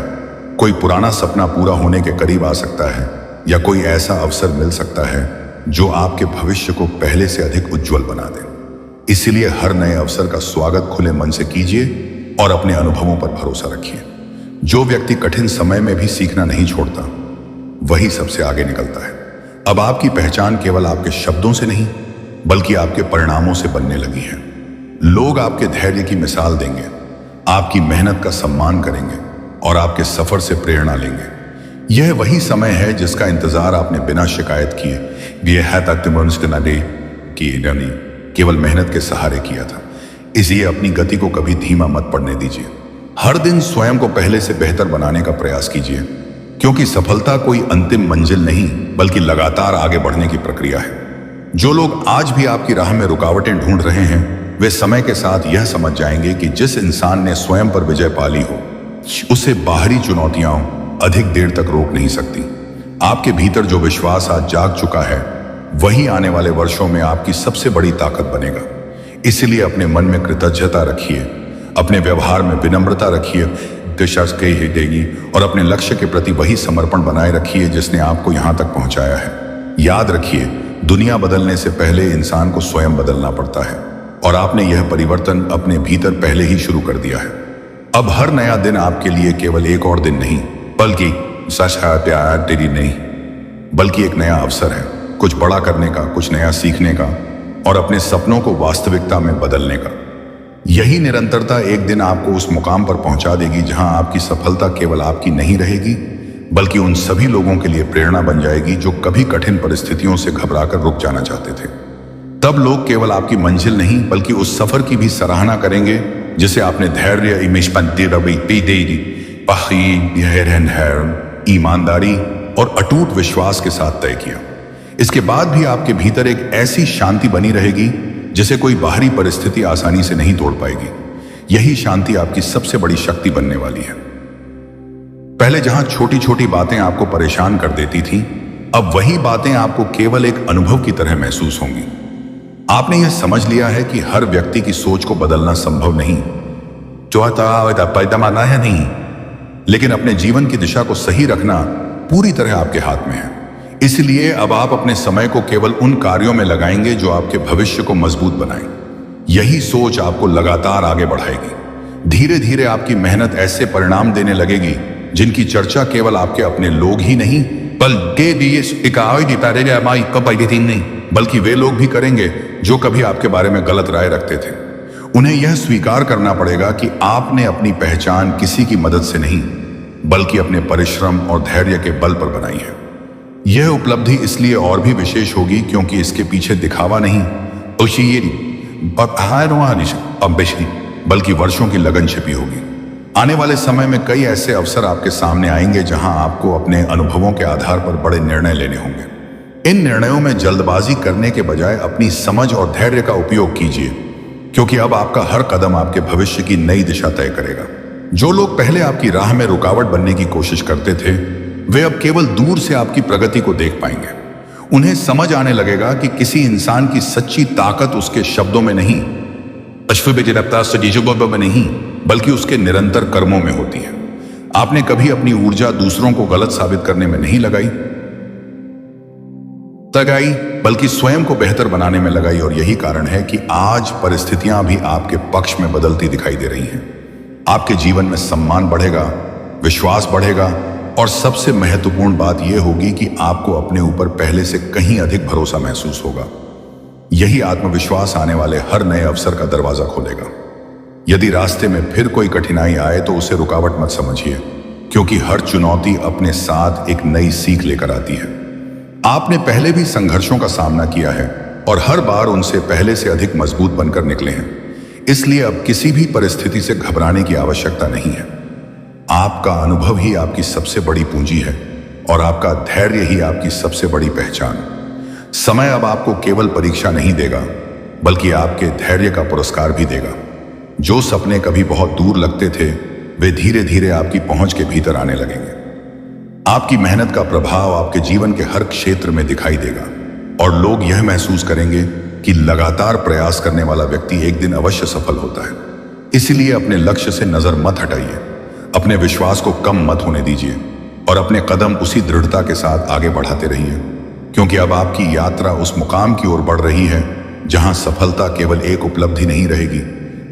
कोई पुराना सपना पूरा होने के करीब आ सकता है, या कोई ऐसा अवसर मिल सकता है जो आपके भविष्य को पहले से अधिक उज्जवल बना दे। इसलिए हर नए अवसर का स्वागत खुले मन से कीजिए और अपने अनुभवों पर भरोसा रखिए। जो व्यक्ति कठिन समय में भी सीखना नहीं छोड़ता, वही सबसे आगे निकलता है। अब आपकी पहचान केवल आपके शब्दों से नहीं, बल्कि आपके परिणामों से बनने लगी है। लोग आपके धैर्य की मिसाल देंगे, आपकी मेहनत का सम्मान करेंगे और आपके सफर से प्रेरणा लेंगे। यह वही समय है जिसका इंतजार आपने बिना शिकायत किए यह है तक केवल मेहनत के सहारे किया था। इसलिए अपनी गति को कभी धीमा मत पड़ने दीजिए। हर दिन स्वयं को पहले से बेहतर बनाने का प्रयास कीजिए, क्योंकि सफलता कोई अंतिम मंजिल नहीं बल्कि लगातार आगे बढ़ने की प्रक्रिया है। जो लोग आज भी आपकी राह में रुकावटें ढूंढ रहे हैं, वे समय के साथ यह समझ जाएंगे कि जिस इंसान ने स्वयं पर विजय पा ली हो, उसे बाहरी चुनौतियां अधिक देर तक रोक नहीं सकती। आपके भीतर जो विश्वास आज जाग चुका है, वही आने वाले वर्षों में आपकी सबसे बड़ी ताकत बनेगा। इसलिए अपने मन में कृतज्ञता रखिए, अपने व्यवहार में विनम्रता रखिए, दिशा ही देगी, और अपने लक्ष्य के प्रति वही समर्पण बनाए रखिए जिसने आपको यहां तक पहुंचाया है। याद रखिए, दुनिया बदलने से पहले इंसान को स्वयं बदलना पड़ता है, और आपने यह परिवर्तन अपने भीतर पहले ही शुरू कर दिया है। अब हर नया दिन आपके लिए केवल एक और दिन नहीं, बल्कि बल्कि एक नया अवसर है, कुछ बड़ा करने का, कुछ नया सीखने का, और अपने सपनों को वास्तविकता में बदलने का। यही निरंतरता एक दिन आपको उस मुकाम पर पहुंचा देगी जहां आपकी सफलता केवल आपकी नहीं रहेगी, बल्कि उन सभी लोगों के लिए प्रेरणा बन जाएगी जो कभी कठिन परिस्थितियों से घबराकर रुक जाना चाहते थे। तब लोग केवल आपकी मंजिल नहीं बल्कि उस सफर की भी सराहना करेंगे जिसे आपने धैर्य, ईमानदारी और अटूट विश्वास के साथ तय किया। इसके बाद भी आपके भीतर एक ऐसी शांति बनी रहेगी जिसे कोई बाहरी परिस्थिति आसानी से नहीं तोड़ पाएगी। यही शांति आपकी सबसे बड़ी शक्ति बनने वाली है। पहले जहां छोटी छोटी बातें आपको परेशान कर देती थीं, अब वही बातें आपको केवल एक अनुभव की तरह महसूस होंगी। आपने यह समझ लिया है कि हर व्यक्ति की सोच को बदलना संभव नहीं, नहीं, लेकिन अपने जीवन की दिशा को सही रखना पूरी तरह आपके हाथ में है। इसलिए अब आप अपने समय को केवल उन कार्यों में लगाएंगे जो आपके भविष्य को मजबूत बनाएं। यही सोच आपको लगातार आगे बढ़ाएगी। धीरे धीरे आपकी मेहनत ऐसे परिणाम देने लगेगी जिनकी चर्चा केवल आपके अपने लोग ही नहीं बल्कि वे लोग भी करेंगे जो कभी आपके बारे में गलत राय रखते थे। उन्हें यह स्वीकार करना पड़ेगा कि आपने अपनी पहचान किसी की मदद से नहीं बल्कि अपने परिश्रम और धैर्य के बल पर बनाई है। यह उपलब्धि इसलिए और भी विशेष होगी क्योंकि इसके पीछे दिखावा नहीं बल्कि वर्षों की लगन छिपी होगी। आने वाले समय में कई ऐसे अवसर आपके सामने आएंगे जहां आपको अपने अनुभवों के आधार पर बड़े निर्णय लेने होंगे। इन निर्णयों में जल्दबाजी करने के बजाय अपनी समझ और धैर्य का उपयोग कीजिए, क्योंकि अब आपका हर कदम आपके भविष्य की नई दिशा तय करेगा। जो लोग पहले आपकी राह में रुकावट बनने की कोशिश करते थे, वे अब केवल दूर से आपकी प्रगति को देख पाएंगे। उन्हें समझ आने लगेगा कि किसी इंसान की सच्ची ताकत उसके शब्दों में नहीं, बल्कि उसके निरंतर कर्मों में होती है। आपने कभी अपनी ऊर्जा दूसरों को गलत साबित करने में नहीं लगाई, बल्कि स्वयं को बेहतर बनाने में लगाई, और यही कारण है कि आज परिस्थितियां भी आपके पक्ष में बदलती दिखाई दे रही हैं। आपके जीवन में सम्मान बढ़ेगा, विश्वास बढ़ेगा, और सबसे महत्वपूर्ण बात यह होगी कि आपको अपने ऊपर पहले से कहीं अधिक भरोसा महसूस होगा। यही आत्मविश्वास आने वाले हर नए अवसर का दरवाजा खोलेगा। यदि रास्ते में फिर कोई कठिनाई आए तो उसे रुकावट मत समझिए, क्योंकि हर चुनौती अपने साथ एक नई सीख लेकर आती है। आपने पहले भी संघर्षों का सामना किया है और हर बार उनसे पहले से अधिक मजबूत बनकर निकले हैं। इसलिए अब किसी भी परिस्थिति से घबराने की आवश्यकता नहीं है। आपका अनुभव ही आपकी सबसे बड़ी पूंजी है और आपका धैर्य ही आपकी सबसे बड़ी पहचान। समय अब आपको केवल परीक्षा नहीं देगा, बल्कि आपके धैर्य का पुरस्कार भी देगा। जो सपने कभी बहुत दूर लगते थे, वे धीरे धीरे आपकी पहुंच के भीतर आने लगेंगे। आपकी मेहनत का प्रभाव आपके जीवन के हर क्षेत्र में दिखाई देगा और लोग यह महसूस करेंगे कि लगातार प्रयास करने वाला व्यक्ति एक दिन अवश्य सफल होता है। इसलिए अपने लक्ष्य से नजर मत हटाइए, अपने विश्वास को कम मत होने दीजिए और अपने कदम उसी दृढ़ता के साथ आगे बढ़ाते रहिए, क्योंकि अब आपकी यात्रा उस मुकाम की ओर बढ़ रही है जहां सफलता केवल एक उपलब्धि नहीं रहेगी,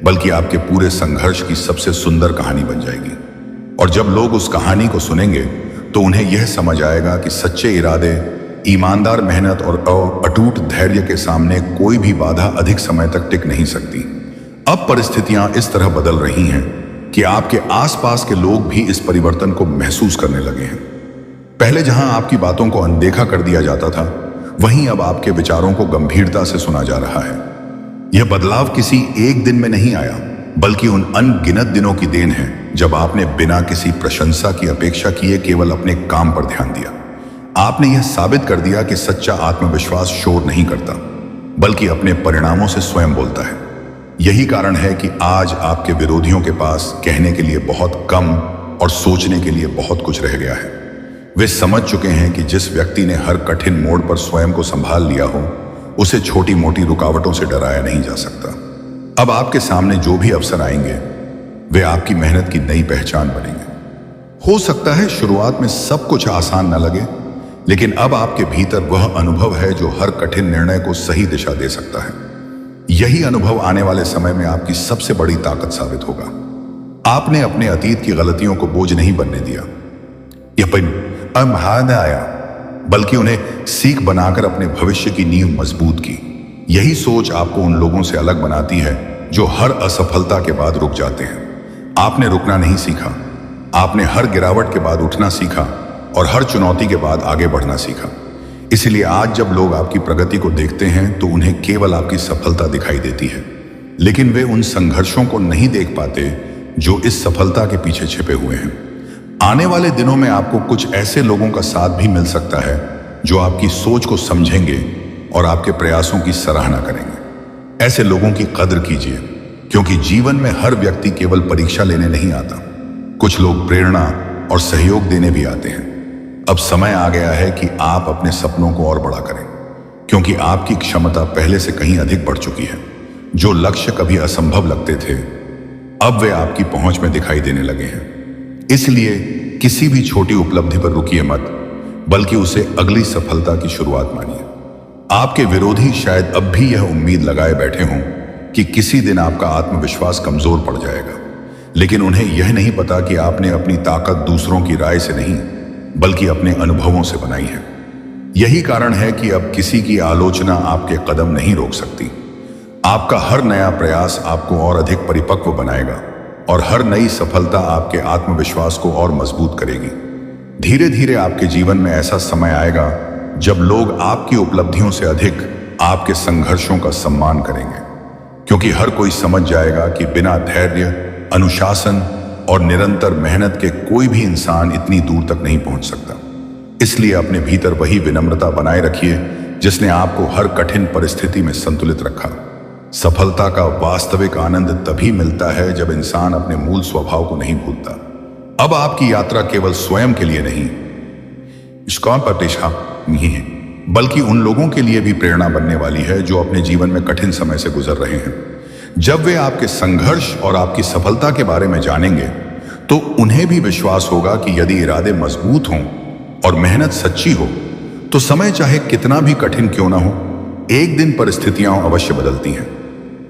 बल्कि आपके पूरे संघर्ष की सबसे सुंदर कहानी बन जाएगी। और जब लोग उस कहानी को सुनेंगे तो उन्हें यह समझ आएगा कि सच्चे इरादे, ईमानदार मेहनत और अटूट धैर्य के सामने कोई भी बाधा अधिक समय तक टिक नहीं सकती। अब परिस्थितियां इस तरह बदल रही हैं कि आपके आसपास के लोग भी इस परिवर्तन को महसूस करने लगे हैं। पहले जहां आपकी बातों को अनदेखा कर दिया जाता था, वहीं अब आपके विचारों को गंभीरता से सुना जा रहा है। यह बदलाव किसी एक दिन में नहीं आया, बल्कि उन अनगिनत दिनों की देन है जब आपने बिना किसी प्रशंसा की अपेक्षा किए केवल अपने काम पर ध्यान दिया। आपने यह साबित कर दिया कि सच्चा आत्मविश्वास शोर नहीं करता, बल्कि अपने परिणामों से स्वयं बोलता है। यही कारण है कि आज आपके विरोधियों के पास कहने के लिए बहुत कम और सोचने के लिए बहुत कुछ रह गया है। वे समझ चुके हैं कि जिस व्यक्ति ने हर कठिन मोड़ पर स्वयं को संभाल लिया हो, उसे छोटी मोटी रुकावटों से डराया नहीं जा सकता। अब आपके सामने जो भी अवसर आएंगे, वे आपकी मेहनत की नई पहचान बनेंगे। हो सकता है शुरुआत में सब कुछ आसान न लगे, लेकिन अब आपके भीतर वह अनुभव है जो हर कठिन निर्णय को सही दिशा दे सकता है। यही अनुभव आने वाले समय में आपकी सबसे बड़ी ताकत साबित होगा। आपने अपने अतीत की गलतियों को बोझ नहीं बनने दिया, आया, बल्कि उन्हें सीख बनाकर अपने भविष्य की नींव मजबूत की। यही सोच आपको उन लोगों से अलग बनाती है जो हर असफलता के बाद रुक जाते हैं। आपने रुकना नहीं सीखा, आपने हर गिरावट के बाद उठना सीखा और हर चुनौती के बाद आगे बढ़ना सीखा। इसलिए आज जब लोग आपकी प्रगति को देखते हैं तो उन्हें केवल आपकी सफलता दिखाई देती है, लेकिन वे उन संघर्षों को नहीं देख पाते जो इस सफलता के पीछे छिपे हुए हैं। आने वाले दिनों में आपको कुछ ऐसे लोगों का साथ भी मिल सकता है जो आपकी सोच को समझेंगे और आपके प्रयासों की सराहना करेंगे। ऐसे लोगों की कदर कीजिए, क्योंकि जीवन में हर व्यक्ति केवल परीक्षा लेने नहीं आता। कुछ लोग प्रेरणा और सहयोग देने भी आते हैं। अब समय आ गया है कि आप अपने सपनों को और बड़ा करें, क्योंकि आपकी क्षमता पहले से कहीं अधिक बढ़ चुकी है। जो लक्ष्य कभी असंभव लगते थे, अब वे आपकी पहुंच में दिखाई देने लगे हैं। इसलिए किसी भी छोटी उपलब्धि पर रुकिए मत, बल्कि उसे अगली सफलता की शुरुआत मानिए। आपके विरोधी शायद अब भी यह उम्मीद लगाए बैठे हों कि किसी दिन आपका आत्मविश्वास कमजोर पड़ जाएगा, लेकिन उन्हें यह नहीं पता कि आपने अपनी ताकत दूसरों की राय से नहीं, बल्कि अपने अनुभवों से बनाई है। यही कारण है कि अब किसी की आलोचना आपके कदम नहीं रोक सकती। आपका हर नया प्रयास आपको और अधिक परिपक्व बनाएगा और हर नई सफलता आपके आत्मविश्वास को और मजबूत करेगी। धीरे धीरे आपके जीवन में ऐसा समय आएगा जब लोग आपकी उपलब्धियों से अधिक आपके संघर्षों का सम्मान करेंगे, क्योंकि हर कोई समझ जाएगा कि बिना धैर्य, अनुशासन और निरंतर मेहनत के कोई भी इंसान इतनी दूर तक नहीं पहुंच सकता। इसलिए अपने भीतर वही विनम्रता बनाए रखिए जिसने आपको हर कठिन परिस्थिति में संतुलित रखा। सफलता का वास्तविक आनंद तभी मिलता है जब इंसान अपने मूल स्वभाव को नहीं भूलता। अब आपकी यात्रा केवल स्वयं के लिए नहीं, इसका प्रतिष्ठा नहीं है, बल्कि उन लोगों के लिए भी प्रेरणा बनने वाली है जो अपने जीवन में कठिन समय से गुजर रहे हैं। जब वे आपके संघर्ष और आपकी सफलता के बारे में जानेंगे, तो उन्हें भी विश्वास होगा कि यदि इरादे मजबूत हों और मेहनत सच्ची हो, तो समय चाहे कितना भी कठिन क्यों ना हो, एक दिन परिस्थितियां अवश्य बदलती हैं।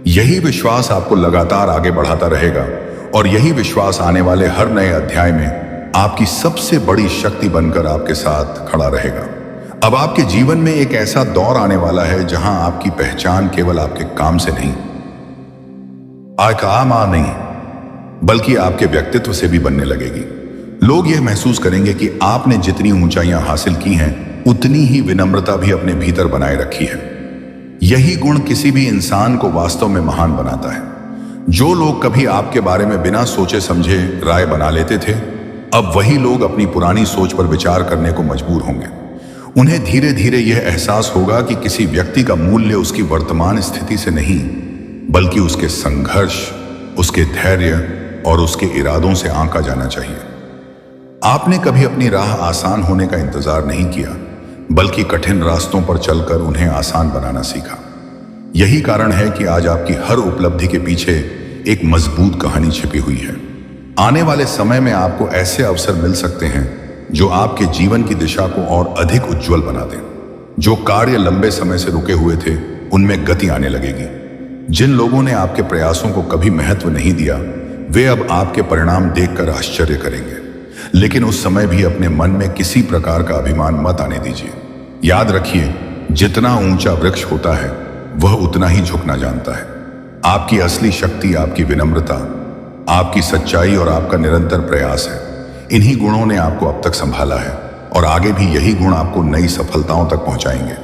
यही विश्वास आपको लगातार आगे बढ़ाता रहेगा और यही विश्वास आने वाले हर नए अध्याय में आपकी सबसे बड़ी शक्ति बनकर आपके साथ खड़ा रहेगा। अब आपके जीवन में एक ऐसा दौर आने वाला है जहां आपकी पहचान केवल आपके काम से नहीं, बल्कि आपके व्यक्तित्व से भी बनने लगेगी। लोग यह महसूस करेंगे कि आपने जितनी ऊंचाइयां हासिल की हैं, उतनी ही विनम्रता भी अपने भीतर बनाए रखी है। यही गुण किसी भी इंसान को वास्तव में महान बनाता है। जो लोग कभी आपके बारे में बिना सोचे समझे राय बना लेते थे, अब वही लोग अपनी पुरानी सोच पर विचार करने को मजबूर होंगे। उन्हें धीरे धीरे यह एहसास होगा कि किसी व्यक्ति का मूल्य उसकी वर्तमान स्थिति से नहीं, बल्कि उसके संघर्ष, उसके धैर्य और उसके इरादों से आंका जाना चाहिए। आपने कभी अपनी राह आसान होने का इंतजार नहीं किया, बल्कि कठिन रास्तों पर चलकर उन्हें आसान बनाना सीखा। यही कारण है कि आज आपकी हर उपलब्धि के पीछे एक मजबूत कहानी छिपी हुई है। आने वाले समय में आपको ऐसे अवसर मिल सकते हैं जो आपके जीवन की दिशा को और अधिक उज्जवल बना दें। जो कार्य लंबे समय से रुके हुए थे, उनमें गति आने लगेगी। जिन लोगों ने आपके प्रयासों को कभी महत्व नहीं दिया, वे अब आपके परिणाम देखकर आश्चर्य करेंगे। लेकिन उस समय भी अपने मन में किसी प्रकार का अभिमान मत आने दीजिए। याद रखिए, जितना ऊंचा वृक्ष होता है, वह उतना ही झुकना जानता है। आपकी असली शक्ति आपकी विनम्रता, आपकी सच्चाई और आपका निरंतर प्रयास है। इन्हीं गुणों ने आपको अब तक संभाला है और आगे भी यही गुण आपको नई सफलताओं तक पहुंचाएंगे।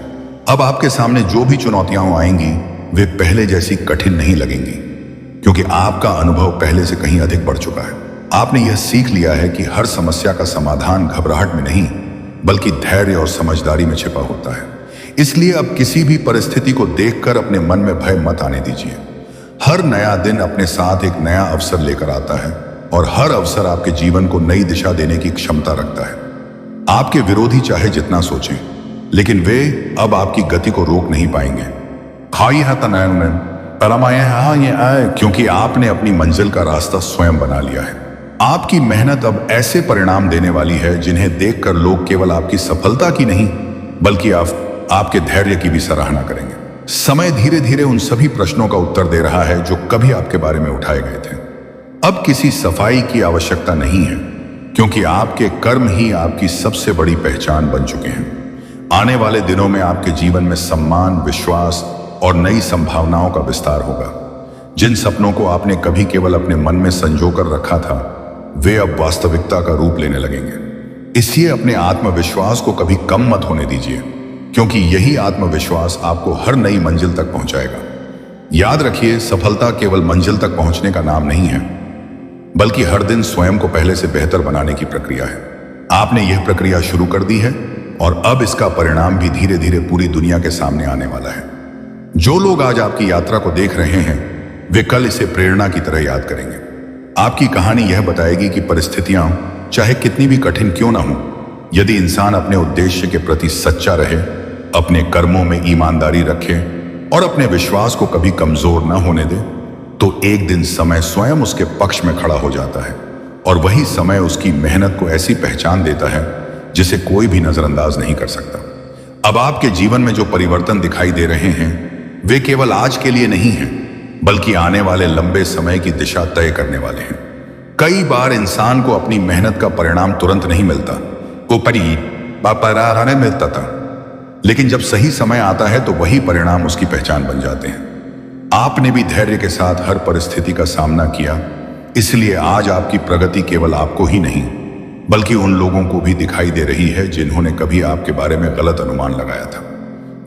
अब आपके सामने जो भी चुनौतियां आएंगी वे पहले जैसी कठिन नहीं लगेंगी, क्योंकि आपका अनुभव पहले से कहीं अधिक बढ़ चुका है। आपने यह सीख लिया है कि हर समस्या का समाधान घबराहट में नहीं बल्कि धैर्य और समझदारी में छिपा होता है। इसलिए अब किसी भी परिस्थिति को देखकर अपने मन में भय मत आने दीजिए। हर नया दिन अपने साथ एक नया अवसर लेकर आता है और हर अवसर आपके जीवन को नई दिशा देने की क्षमता रखता है। आपके विरोधी चाहे जितना सोचें, लेकिन वे अब आपकी गति को रोक नहीं पाएंगे। क्योंकि आपने अपनी मंजिल का रास्ता स्वयं बना लिया है। आपकी मेहनत अब ऐसे परिणाम देने वाली है जिन्हें देखकर लोग केवल आपकी सफलता की नहीं बल्कि आपके धैर्य की भी सराहना करेंगे। समय धीरे धीरे उन सभी प्रश्नों का उत्तर दे रहा है जो कभी आपके बारे में उठाए गए थे। अब किसी सफाई की आवश्यकता नहीं है, क्योंकि आपके कर्म ही आपकी सबसे बड़ी पहचान बन चुके हैं। आने वाले दिनों में आपके जीवन में सम्मान, विश्वास और नई संभावनाओं का विस्तार होगा। जिन सपनों को आपने कभी केवल अपने मन में संजोकर रखा था, वे अब वास्तविकता का रूप लेने लगेंगे। इसलिए अपने आत्मविश्वास को कभी कम मत होने दीजिए, क्योंकि यही आत्मविश्वास आपको हर नई मंजिल तक पहुंचाएगा। याद रखिए, सफलता केवल मंजिल तक पहुंचने का नाम नहीं है, बल्कि हर दिन स्वयं को पहले से बेहतर बनाने की प्रक्रिया है। आपने यह प्रक्रिया शुरू कर दी है और अब इसका परिणाम भी धीरे धीरे पूरी दुनिया के सामने आने वाला है। जो लोग आज आपकी यात्रा को देख रहे हैं, वे कल इसे प्रेरणा की तरह याद करेंगे। आपकी कहानी यह बताएगी कि परिस्थितियां चाहे कितनी भी कठिन क्यों ना हो, यदि इंसान अपने उद्देश्य के प्रति सच्चा रहे, अपने कर्मों में ईमानदारी रखे और अपने विश्वास को कभी कमजोर न होने दे, तो एक दिन समय स्वयं उसके पक्ष में खड़ा हो जाता है और वही समय उसकी मेहनत को ऐसी पहचान देता है जिसे कोई भी नजरअंदाज नहीं कर सकता। अब आपके जीवन में जो परिवर्तन दिखाई दे रहे हैं, वे केवल आज के लिए नहीं हैं, बल्कि आने वाले लंबे समय की दिशा तय करने वाले हैं। कई बार इंसान को अपनी मेहनत का परिणाम तुरंत नहीं मिलता, मिलता था, लेकिन जब सही समय आता है तो वही परिणाम उसकी पहचान बन जाते हैं। आपने भी धैर्य के साथ हर परिस्थिति का सामना किया, इसलिए आज आपकी प्रगति केवल आपको ही नहीं बल्कि उन लोगों को भी दिखाई दे रही है जिन्होंने कभी आपके बारे में गलत अनुमान लगाया था।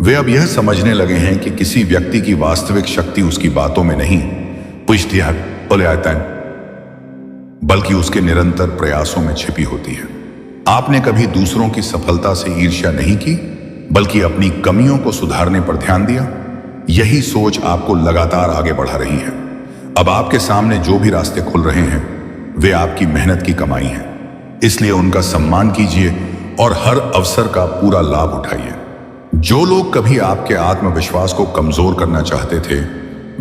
वे अब यह समझने लगे हैं कि किसी व्यक्ति की वास्तविक शक्ति उसकी बातों में नहीं बल्कि उसके निरंतर प्रयासों में छिपी होती है। आपने कभी दूसरों की सफलता से ईर्ष्या नहीं की, बल्कि अपनी कमियों को सुधारने पर ध्यान दिया। यही सोच आपको लगातार आगे बढ़ा रही है। अब आपके सामने जो भी रास्ते खुल रहे हैं, वे आपकी मेहनत की कमाई हैं। इसलिए उनका सम्मान कीजिए और हर अवसर का पूरा लाभ उठाइए। जो लोग कभी आपके आत्मविश्वास को कमजोर करना चाहते थे,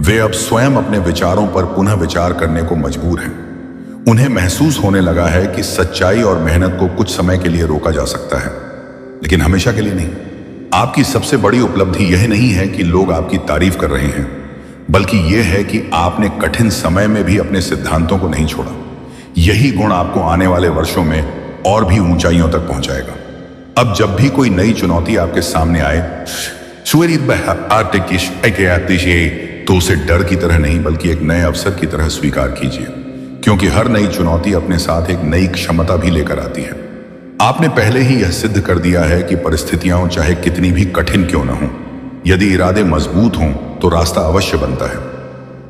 वे अब स्वयं अपने विचारों पर पुनः विचार करने को मजबूर हैं। उन्हें महसूस होने लगा है कि सच्चाई और मेहनत को कुछ समय के लिए रोका जा सकता है, लेकिन हमेशा के लिए नहीं। आपकी सबसे बड़ी उपलब्धि यह नहीं है कि लोग आपकी तारीफ कर रहे हैं, बल्कि यह है कि आपने कठिन समय में भी अपने सिद्धांतों को नहीं छोड़ा। यही गुण आपको आने वाले वर्षों में और भी ऊंचाइयों तक पहुंचाएगा। अब जब भी कोई नई चुनौती आपके सामने आए, तो उसे डर की तरह नहीं बल्कि एक नए अवसर की तरह स्वीकार कीजिए, क्योंकि हर नई चुनौती अपने साथ एक नई क्षमता भी लेकर आती है। आपने पहले ही यह सिद्ध कर दिया है कि परिस्थितियां चाहे कितनी भी कठिन क्यों न हों, यदि इरादे मजबूत हों तो रास्ता अवश्य बनता है।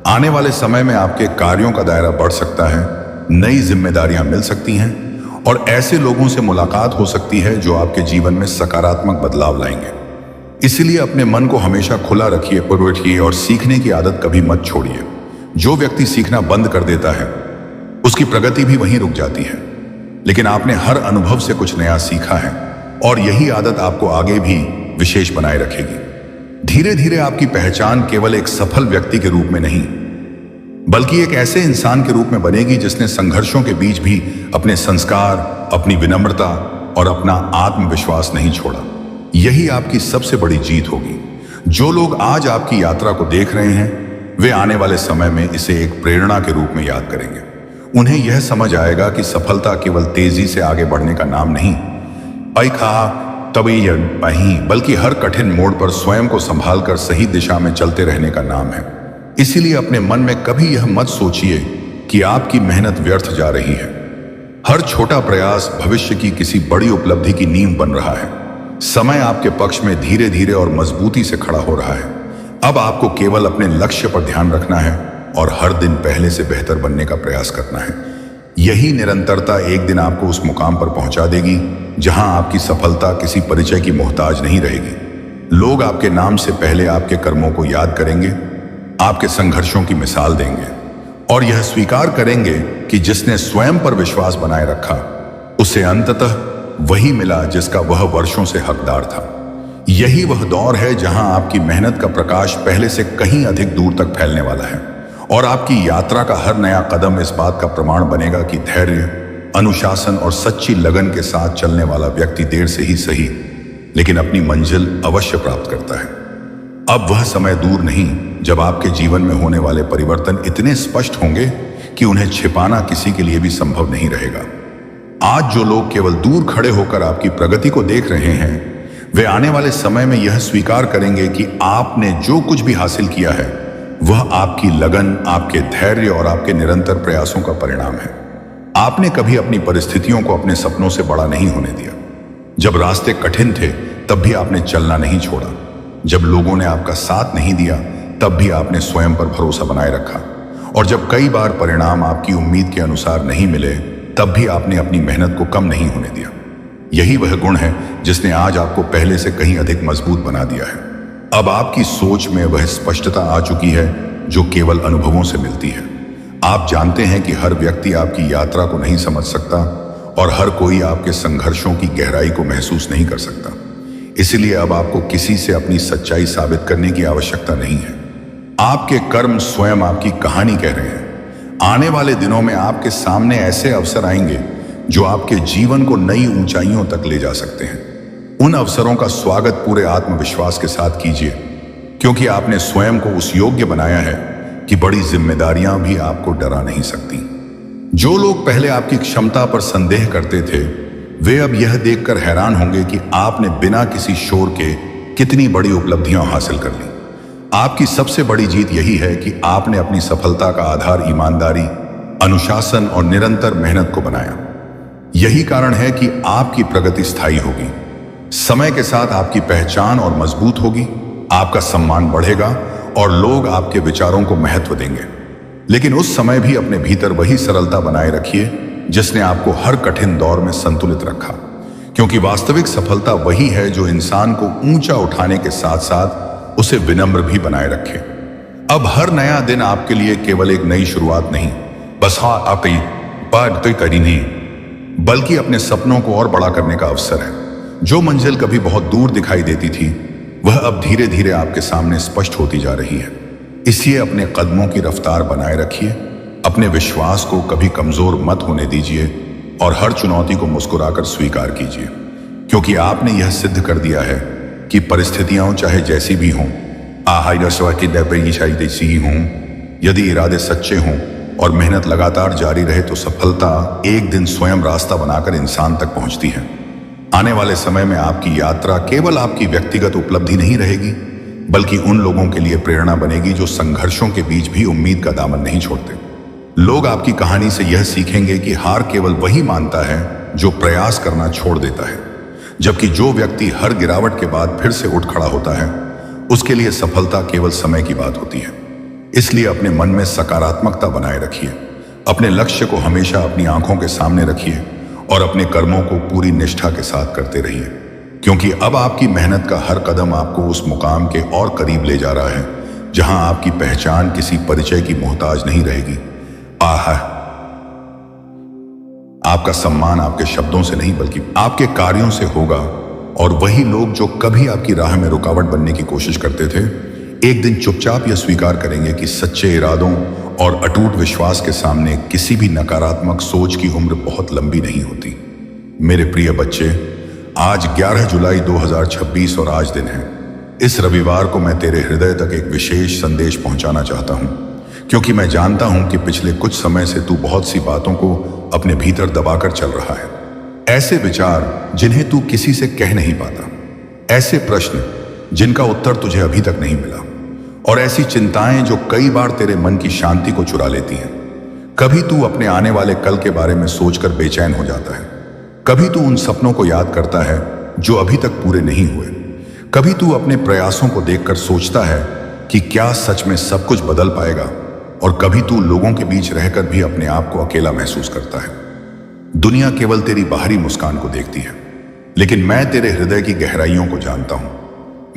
आने वाले समय में आपके कार्यों का दायरा बढ़ सकता है, नई जिम्मेदारियां मिल सकती हैं और ऐसे लोगों से मुलाकात हो सकती है जो आपके जीवन में सकारात्मक बदलाव लाएंगे। इसलिए अपने मन को हमेशा खुला रखिए और सीखने की आदत कभी मत छोड़िए। जो व्यक्ति सीखना बंद कर देता है, उसकी प्रगति भी वहीं रुक जाती है, लेकिन आपने हर अनुभव से कुछ नया सीखा है और यही आदत आपको आगे भी विशेष बनाए रखेगी। धीरे धीरे आपकी पहचान केवल एक सफल व्यक्ति के रूप में नहीं, बल्कि एक ऐसे इंसान के रूप में बनेगी जिसने संघर्षों के बीच भी अपने संस्कार, अपनी विनम्रता और अपना आत्मविश्वास नहीं छोड़ा। यही आपकी सबसे बड़ी जीत होगी। जो लोग आज आपकी यात्रा को देख रहे हैं, वे आने वाले समय में इसे एक प्रेरणा के रूप में याद करेंगे। उन्हें यह समझ आएगा कि सफलता केवल तेजी से आगे बढ़ने का नाम नहीं, बल्कि हर कठिन मोड़ पर स्वयं को संभालकर सही दिशा में चलते रहने का नाम है। इसीलिए अपने मन में कभी यह मत सोचिए कि आपकी मेहनत व्यर्थ जा रही है। हर छोटा प्रयास भविष्य की किसी बड़ी उपलब्धि की नींव बन रहा है। समय आपके पक्ष में धीरे धीरे और मजबूती से खड़ा हो रहा है। अब आपको केवल अपने लक्ष्य पर ध्यान रखना है और हर दिन पहले से बेहतर बनने का प्रयास करना है। यही निरंतरता एक दिन आपको उस मुकाम पर पहुंचा देगी जहां आपकी सफलता किसी परिचय की मोहताज नहीं रहेगी। लोग आपके नाम से पहले आपके कर्मों को याद करेंगे, आपके संघर्षों की मिसाल देंगे और यह स्वीकार करेंगे कि जिसने स्वयं पर विश्वास बनाए रखा उसे अंततः वही मिला जिसका वह वर्षों से हकदार था। यही वह दौर है जहां आपकी मेहनत का प्रकाश पहले से कहीं अधिक दूर तक फैलने वाला है और आपकी यात्रा का हर नया कदम इस बात का प्रमाण बनेगा कि धैर्य, अनुशासन और सच्ची लगन के साथ चलने वाला व्यक्ति देर से ही सही लेकिन अपनी मंजिल अवश्य प्राप्त करता है। अब वह समय दूर नहीं जब आपके जीवन में होने वाले परिवर्तन इतने स्पष्ट होंगे कि उन्हें छिपाना किसी के लिए भी संभव नहीं रहेगा। आज जो लोग केवल दूर खड़े होकर आपकी प्रगति को देख रहे हैं, वे आने वाले समय में यह स्वीकार करेंगे कि आपने जो कुछ भी हासिल किया है वह आपकी लगन, आपके धैर्य और आपके निरंतर प्रयासों का परिणाम है। आपने कभी अपनी परिस्थितियों को अपने सपनों से बड़ा नहीं होने दिया। जब रास्ते कठिन थे तब भी आपने चलना नहीं छोड़ा। जब लोगों ने आपका साथ नहीं दिया तब भी आपने स्वयं पर भरोसा बनाए रखा और जब कई बार परिणाम आपकी उम्मीद के अनुसार नहीं मिले तब भी आपने अपनी मेहनत को कम नहीं होने दिया। यही वह गुण है जिसने आज आपको पहले से कहीं अधिक मजबूत बना दिया है। अब आपकी सोच में वह स्पष्टता आ चुकी है जो केवल अनुभवों से मिलती है। आप जानते हैं कि हर व्यक्ति आपकी यात्रा को नहीं समझ सकता और हर कोई आपके संघर्षों की गहराई को महसूस नहीं कर सकता। इसलिए अब आपको किसी से अपनी सच्चाई साबित करने की आवश्यकता नहीं है। आपके कर्म स्वयं आपकी कहानी कह रहे हैं। आने वाले दिनों में आपके सामने ऐसे अवसर आएंगे जो आपके जीवन को नई ऊंचाइयों तक ले जा सकते हैं। उन अवसरों का स्वागत पूरे आत्मविश्वास के साथ कीजिए क्योंकि आपने स्वयं को उस योग्य बनाया है कि बड़ी जिम्मेदारियां भी आपको डरा नहीं सकती। जो लोग पहले आपकी क्षमता पर संदेह करते थे वे अब यह देखकर हैरान होंगे कि आपने बिना किसी शोर के कितनी बड़ी उपलब्धियां हासिल कर ली। आपकी सबसे बड़ी जीत यही है कि आपने अपनी सफलता का आधार ईमानदारी, अनुशासन और निरंतर मेहनत को बनाया। यही कारण है कि आपकी प्रगति स्थायी होगी। समय के साथ आपकी पहचान और मजबूत होगी, आपका सम्मान बढ़ेगा और लोग आपके विचारों को महत्व देंगे। लेकिन उस समय भी अपने भीतर वही सरलता बनाए रखिए जिसने आपको हर कठिन दौर में संतुलित रखा, क्योंकि वास्तविक सफलता वही है जो इंसान को ऊंचा उठाने के साथ साथ उसे विनम्र भी बनाए रखे। अब हर नया दिन आपके लिए केवल एक नई शुरुआत नहीं, बस आपकी बात तो करी नहीं, बल्कि अपने सपनों को और बड़ा करने का अवसर है। जो मंजिल कभी बहुत दूर दिखाई देती थी वह अब धीरे धीरे आपके सामने स्पष्ट होती जा रही है। इसलिए अपने कदमों की रफ्तार बनाए रखिए, अपने विश्वास को कभी कमजोर मत होने दीजिए और हर चुनौती को मुस्कुराकर स्वीकार कीजिए, क्योंकि आपने यह सिद्ध कर दिया है कि परिस्थितियां चाहे जैसी भी हों, यदि इरादे सच्चे हों और मेहनत लगातार जारी रहे तो सफलता एक दिन स्वयं रास्ता बनाकर इंसान तक पहुंचती है। आने वाले समय में आपकी यात्रा केवल आपकी व्यक्तिगत उपलब्धि नहीं रहेगी, बल्कि उन लोगों के लिए प्रेरणा बनेगी जो संघर्षों के बीच भी उम्मीद का दामन नहीं छोड़ते। लोग आपकी कहानी से यह सीखेंगे कि हार केवल वही मानता है जो प्रयास करना छोड़ देता है, जबकि जो व्यक्ति हर गिरावट के बाद फिर से उठ खड़ा होता है उसके लिए सफलता केवल समय की बात होती है। इसलिए अपने मन में सकारात्मकता बनाए रखिए, अपने लक्ष्य को हमेशा अपनी आंखों के सामने रखिए और अपने कर्मों को पूरी निष्ठा के साथ करते रहिए, क्योंकि अब आपकी मेहनत का हर कदम आपको उस मुकाम के और करीब ले जा रहा है जहां आपकी पहचान किसी परिचय की मोहताज नहीं रहेगी। आपका सम्मान आपके शब्दों से नहीं बल्कि आपके कार्यों से होगा और वही लोग जो कभी आपकी राह में रुकावट बनने की कोशिश करते थे एक दिन चुपचाप यह स्वीकार करेंगे कि सच्चे इरादों और अटूट विश्वास के सामने किसी भी नकारात्मक सोच की उम्र बहुत लंबी नहीं होती। मेरे प्रिय बच्चे, आज 11 जुलाई 2026 और आज दिन है। इस रविवार को मैं तेरे हृदय तक एक विशेष संदेश पहुंचाना चाहता हूं, क्योंकि मैं जानता हूं कि पिछले कुछ समय से तू बहुत सी बातों को अपने भीतर दबाकर चल रहा है। ऐसे विचार जिन्हें तू किसी से कह नहीं पाता, ऐसे प्रश्न जिनका उत्तर तुझे अभी तक नहीं मिला और ऐसी चिंताएं जो कई बार तेरे मन की शांति को चुरा लेती हैं। कभी तू अपने आने वाले कल के बारे में सोचकर बेचैन हो जाता है। कभी तू उन सपनों को याद करता है जो अभी तक पूरे नहीं हुए। कभी तू अपने प्रयासों को देखकर सोचता है कि क्या सच में सब कुछ बदल पाएगा। और कभी तू लोगों के बीच रहकर भी अपने आप को अकेला महसूस करता है। दुनिया केवल तेरी बाहरी मुस्कान को देखती है, लेकिन मैं तेरे हृदय की गहराइयों को जानता हूं।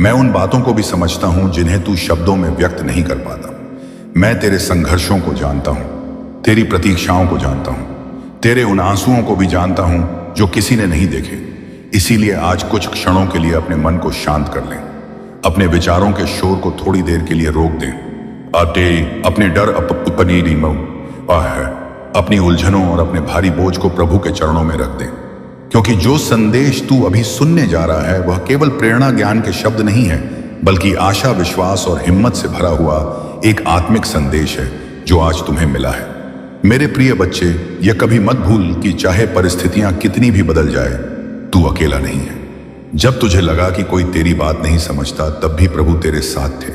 मैं उन बातों को भी समझता हूं जिन्हें तू शब्दों में व्यक्त नहीं कर पाता। मैं तेरे संघर्षों को जानता हूं, तेरी प्रतीक्षाओं को जानता हूं, तेरे उन आंसुओं को भी जानता हूं जो किसी ने नहीं देखे। इसीलिए आज कुछ क्षणों के लिए अपने मन को शांत कर लें, अपने विचारों के शोर को थोड़ी देर के लिए रोक दें। अपने डर अपनी उलझनों और अपने भारी बोझ को प्रभु के चरणों में रख दें, क्योंकि जो संदेश तू अभी सुनने जा रहा है वह केवल प्रेरणा ज्ञान के शब्द नहीं है, बल्कि आशा, विश्वास और हिम्मत से भरा हुआ एक आत्मिक संदेश है जो आज तुम्हें मिला है। मेरे प्रिय बच्चे, यह कभी मत भूल कि चाहे परिस्थितियां कितनी भी बदल जाए, तू अकेला नहीं है। जब तुझे लगा कि कोई तेरी बात नहीं समझता, तब भी प्रभु तेरे साथ थे।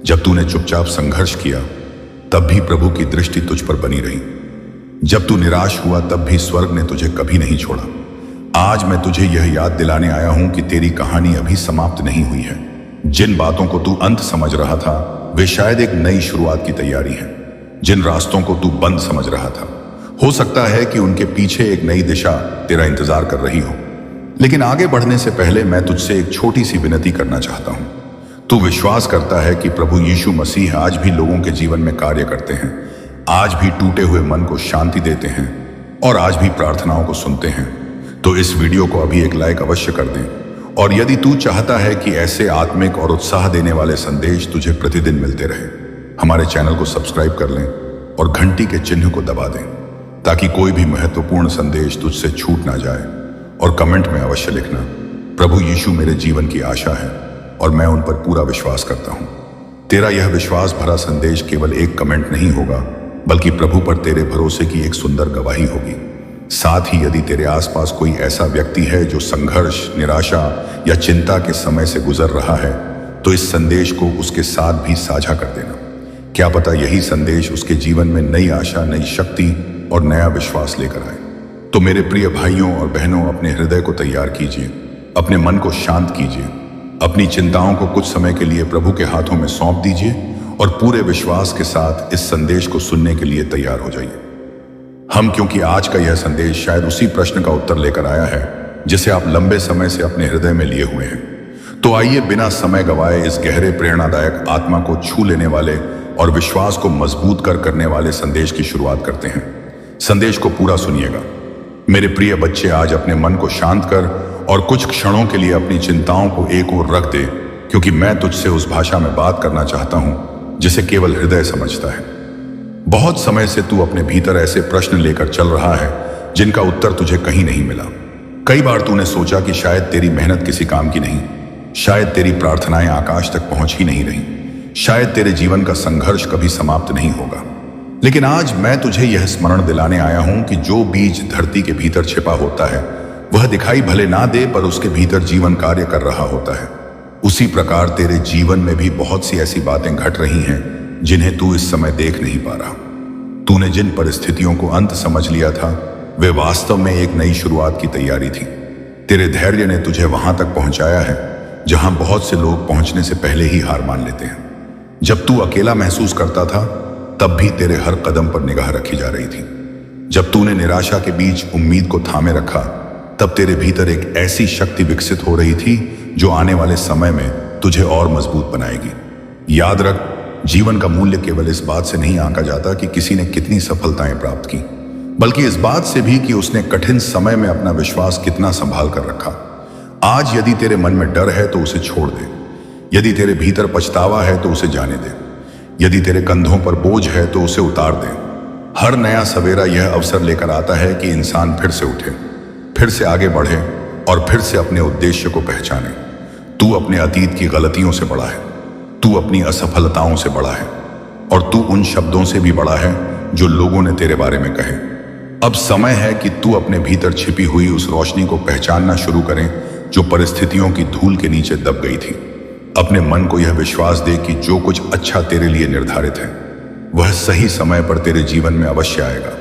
जब तूने चुपचाप संघर्ष किया, तब भी प्रभु की दृष्टि तुझ पर बनी रही। जब तू निराश हुआ, तब भी स्वर्ग ने तुझे कभी नहीं छोड़ा। आज मैं तुझे यह याद दिलाने आया हूं कि तेरी कहानी अभी समाप्त नहीं हुई है। जिन बातों को तू अंत समझ रहा था, वे शायद एक नई शुरुआत की तैयारी है। जिन रास्तों को तू बंद समझ रहा था, हो सकता है कि उनके पीछे एक नई दिशा तेरा इंतजार कर रही हो। लेकिन आगे बढ़ने से पहले मैं तुझसे एक छोटी सी विनती करना चाहता हूं। तू विश्वास करता है कि प्रभु यीशु मसीह आज भी लोगों के जीवन में कार्य करते हैं, आज भी टूटे हुए मन को शांति देते हैं और आज भी प्रार्थनाओं को सुनते हैं। तो इस वीडियो को अभी एक लाइक अवश्य कर दें। और यदि तू चाहता है कि ऐसे आत्मिक और उत्साह देने वाले संदेश तुझे प्रतिदिन मिलते रहे, हमारे चैनल को सब्सक्राइब कर लें और घंटी के चिन्ह को दबा दें, ताकि कोई भी महत्वपूर्ण संदेश तुझसे छूट ना जाए। और कमेंट में अवश्य लिखना, प्रभु यीशु मेरे जीवन की आशा है और मैं उन पर पूरा विश्वास करता हूं। तेरा यह विश्वास भरा संदेश केवल एक कमेंट नहीं होगा, बल्कि प्रभु पर तेरे भरोसे की एक सुंदर गवाही होगी। साथ ही यदि तेरे आसपास कोई ऐसा व्यक्ति है जो संघर्ष, निराशा या चिंता के समय से गुजर रहा है, तो इस संदेश को उसके साथ भी साझा कर देना। क्या पता यही संदेश उसके जीवन में नई आशा, नई शक्ति और नया विश्वास लेकर आए। तो मेरे प्रिय भाइयों और बहनों, अपने हृदय को तैयार कीजिए, अपने मन को शांत कीजिए, अपनी चिंताओं को कुछ समय के लिए प्रभु के हाथों में सौंप दीजिए और पूरे विश्वास के साथ इस संदेश को सुनने के लिए तैयार हो जाइए। क्योंकि आज का यह संदेश शायद उसी प्रश्न का उत्तर लेकर आया है जिसे आप लंबे समय से अपने हृदय में लिए हुए हैं। तो आइए बिना समय गवाए इस गहरे, प्रेरणादायक, आत्मा को छू लेने वाले और विश्वास को मजबूत करने वाले संदेश की शुरुआत करते हैं। संदेश को पूरा सुनिएगा। मेरे प्रिय बच्चे, आज अपने मन को शांत कर और कुछ क्षणों के लिए अपनी चिंताओं को एक ओर रख दे, क्योंकि मैं तुझसे उस भाषा में बात करना चाहता हूं जिसे केवल हृदय समझता है। बहुत समय से तू अपने भीतर ऐसे प्रश्न लेकर चल रहा है जिनका उत्तर तुझे कहीं नहीं मिला। कई बार तूने सोचा कि शायद तेरी मेहनत किसी काम की नहीं, शायद तेरी प्रार्थनाएं आकाश तक पहुंच ही नहीं रही, शायद तेरे जीवन का संघर्ष कभी समाप्त नहीं होगा। लेकिन आज मैं तुझे यह स्मरण दिलाने आया हूं कि जो बीज धरती के भीतर छिपा होता है वह दिखाई भले ना दे, पर उसके भीतर जीवन कार्य कर रहा होता है। उसी प्रकार तेरे जीवन में भी बहुत सी ऐसी बातें घट रही हैं जिन्हें तू इस समय देख नहीं पा रहा। तूने जिन परिस्थितियों को अंत समझ लिया था, वे वास्तव में एक नई शुरुआत की तैयारी थी। तेरे धैर्य ने तुझे वहां तक पहुंचाया है जहां बहुत से लोग पहुंचने से पहले ही हार मान लेते हैं। जब तू अकेला महसूस करता था, तब भी तेरे हर कदम पर निगाह रखी जा रही थी। जब तूने निराशा के बीच उम्मीद को थामे रखा, तब तेरे भीतर एक ऐसी शक्ति विकसित हो रही थी जो आने वाले समय में तुझे और मजबूत बनाएगी। याद रख, जीवन का मूल्य केवल इस बात से नहीं आंका जाता कि किसी ने कितनी सफलताएं प्राप्त की, बल्कि इस बात से भी कि उसने कठिन समय में अपना विश्वास कितना संभाल कर रखा। आज यदि तेरे मन में डर है तो उसे छोड़ दे, यदि तेरे भीतर पछतावा है तो उसे जाने दे, यदि तेरे कंधों पर बोझ है तो उसे उतार दे। हर नया सवेरा यह अवसर लेकर आता है कि इंसान फिर से उठे, फिर से आगे बढ़े और फिर से अपने उद्देश्य को पहचाने। तू अपने अतीत की गलतियों से बड़ा है, तू अपनी असफलताओं से बड़ा है और तू उन शब्दों से भी बड़ा है जो लोगों ने तेरे बारे में कहे। अब समय है कि तू अपने भीतर छिपी हुई उस रोशनी को पहचानना शुरू करें जो परिस्थितियों की धूल के नीचे दब गई थी। अपने मन को यह विश्वास दे कि जो कुछ अच्छा तेरे लिए निर्धारित है वह सही समय पर तेरे जीवन में अवश्य आएगा।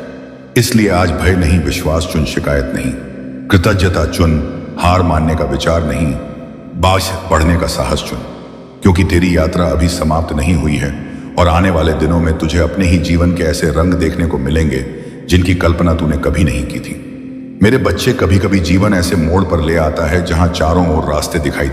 इसलिए आज भय नहीं, विश्वास चुन, शिकायत नहीं। कृतज्ञता चुन, हार मानने का विचार नहीं, बाश बढ़ने का साहस चुन। क्योंकि तेरी यात्रा अभी समाप्त नहीं हुई है और आने वाले दिनों में तुझे अपने ही जीवन के ऐसे रंग देखने को मिलेंगे जिनकी कल्पना तूने कभी नहीं की थी। मेरे बच्चे, कभी कभी जीवन ऐसे मोड़ पर ले आता है जहां चारों ओर रास्ते दिखाई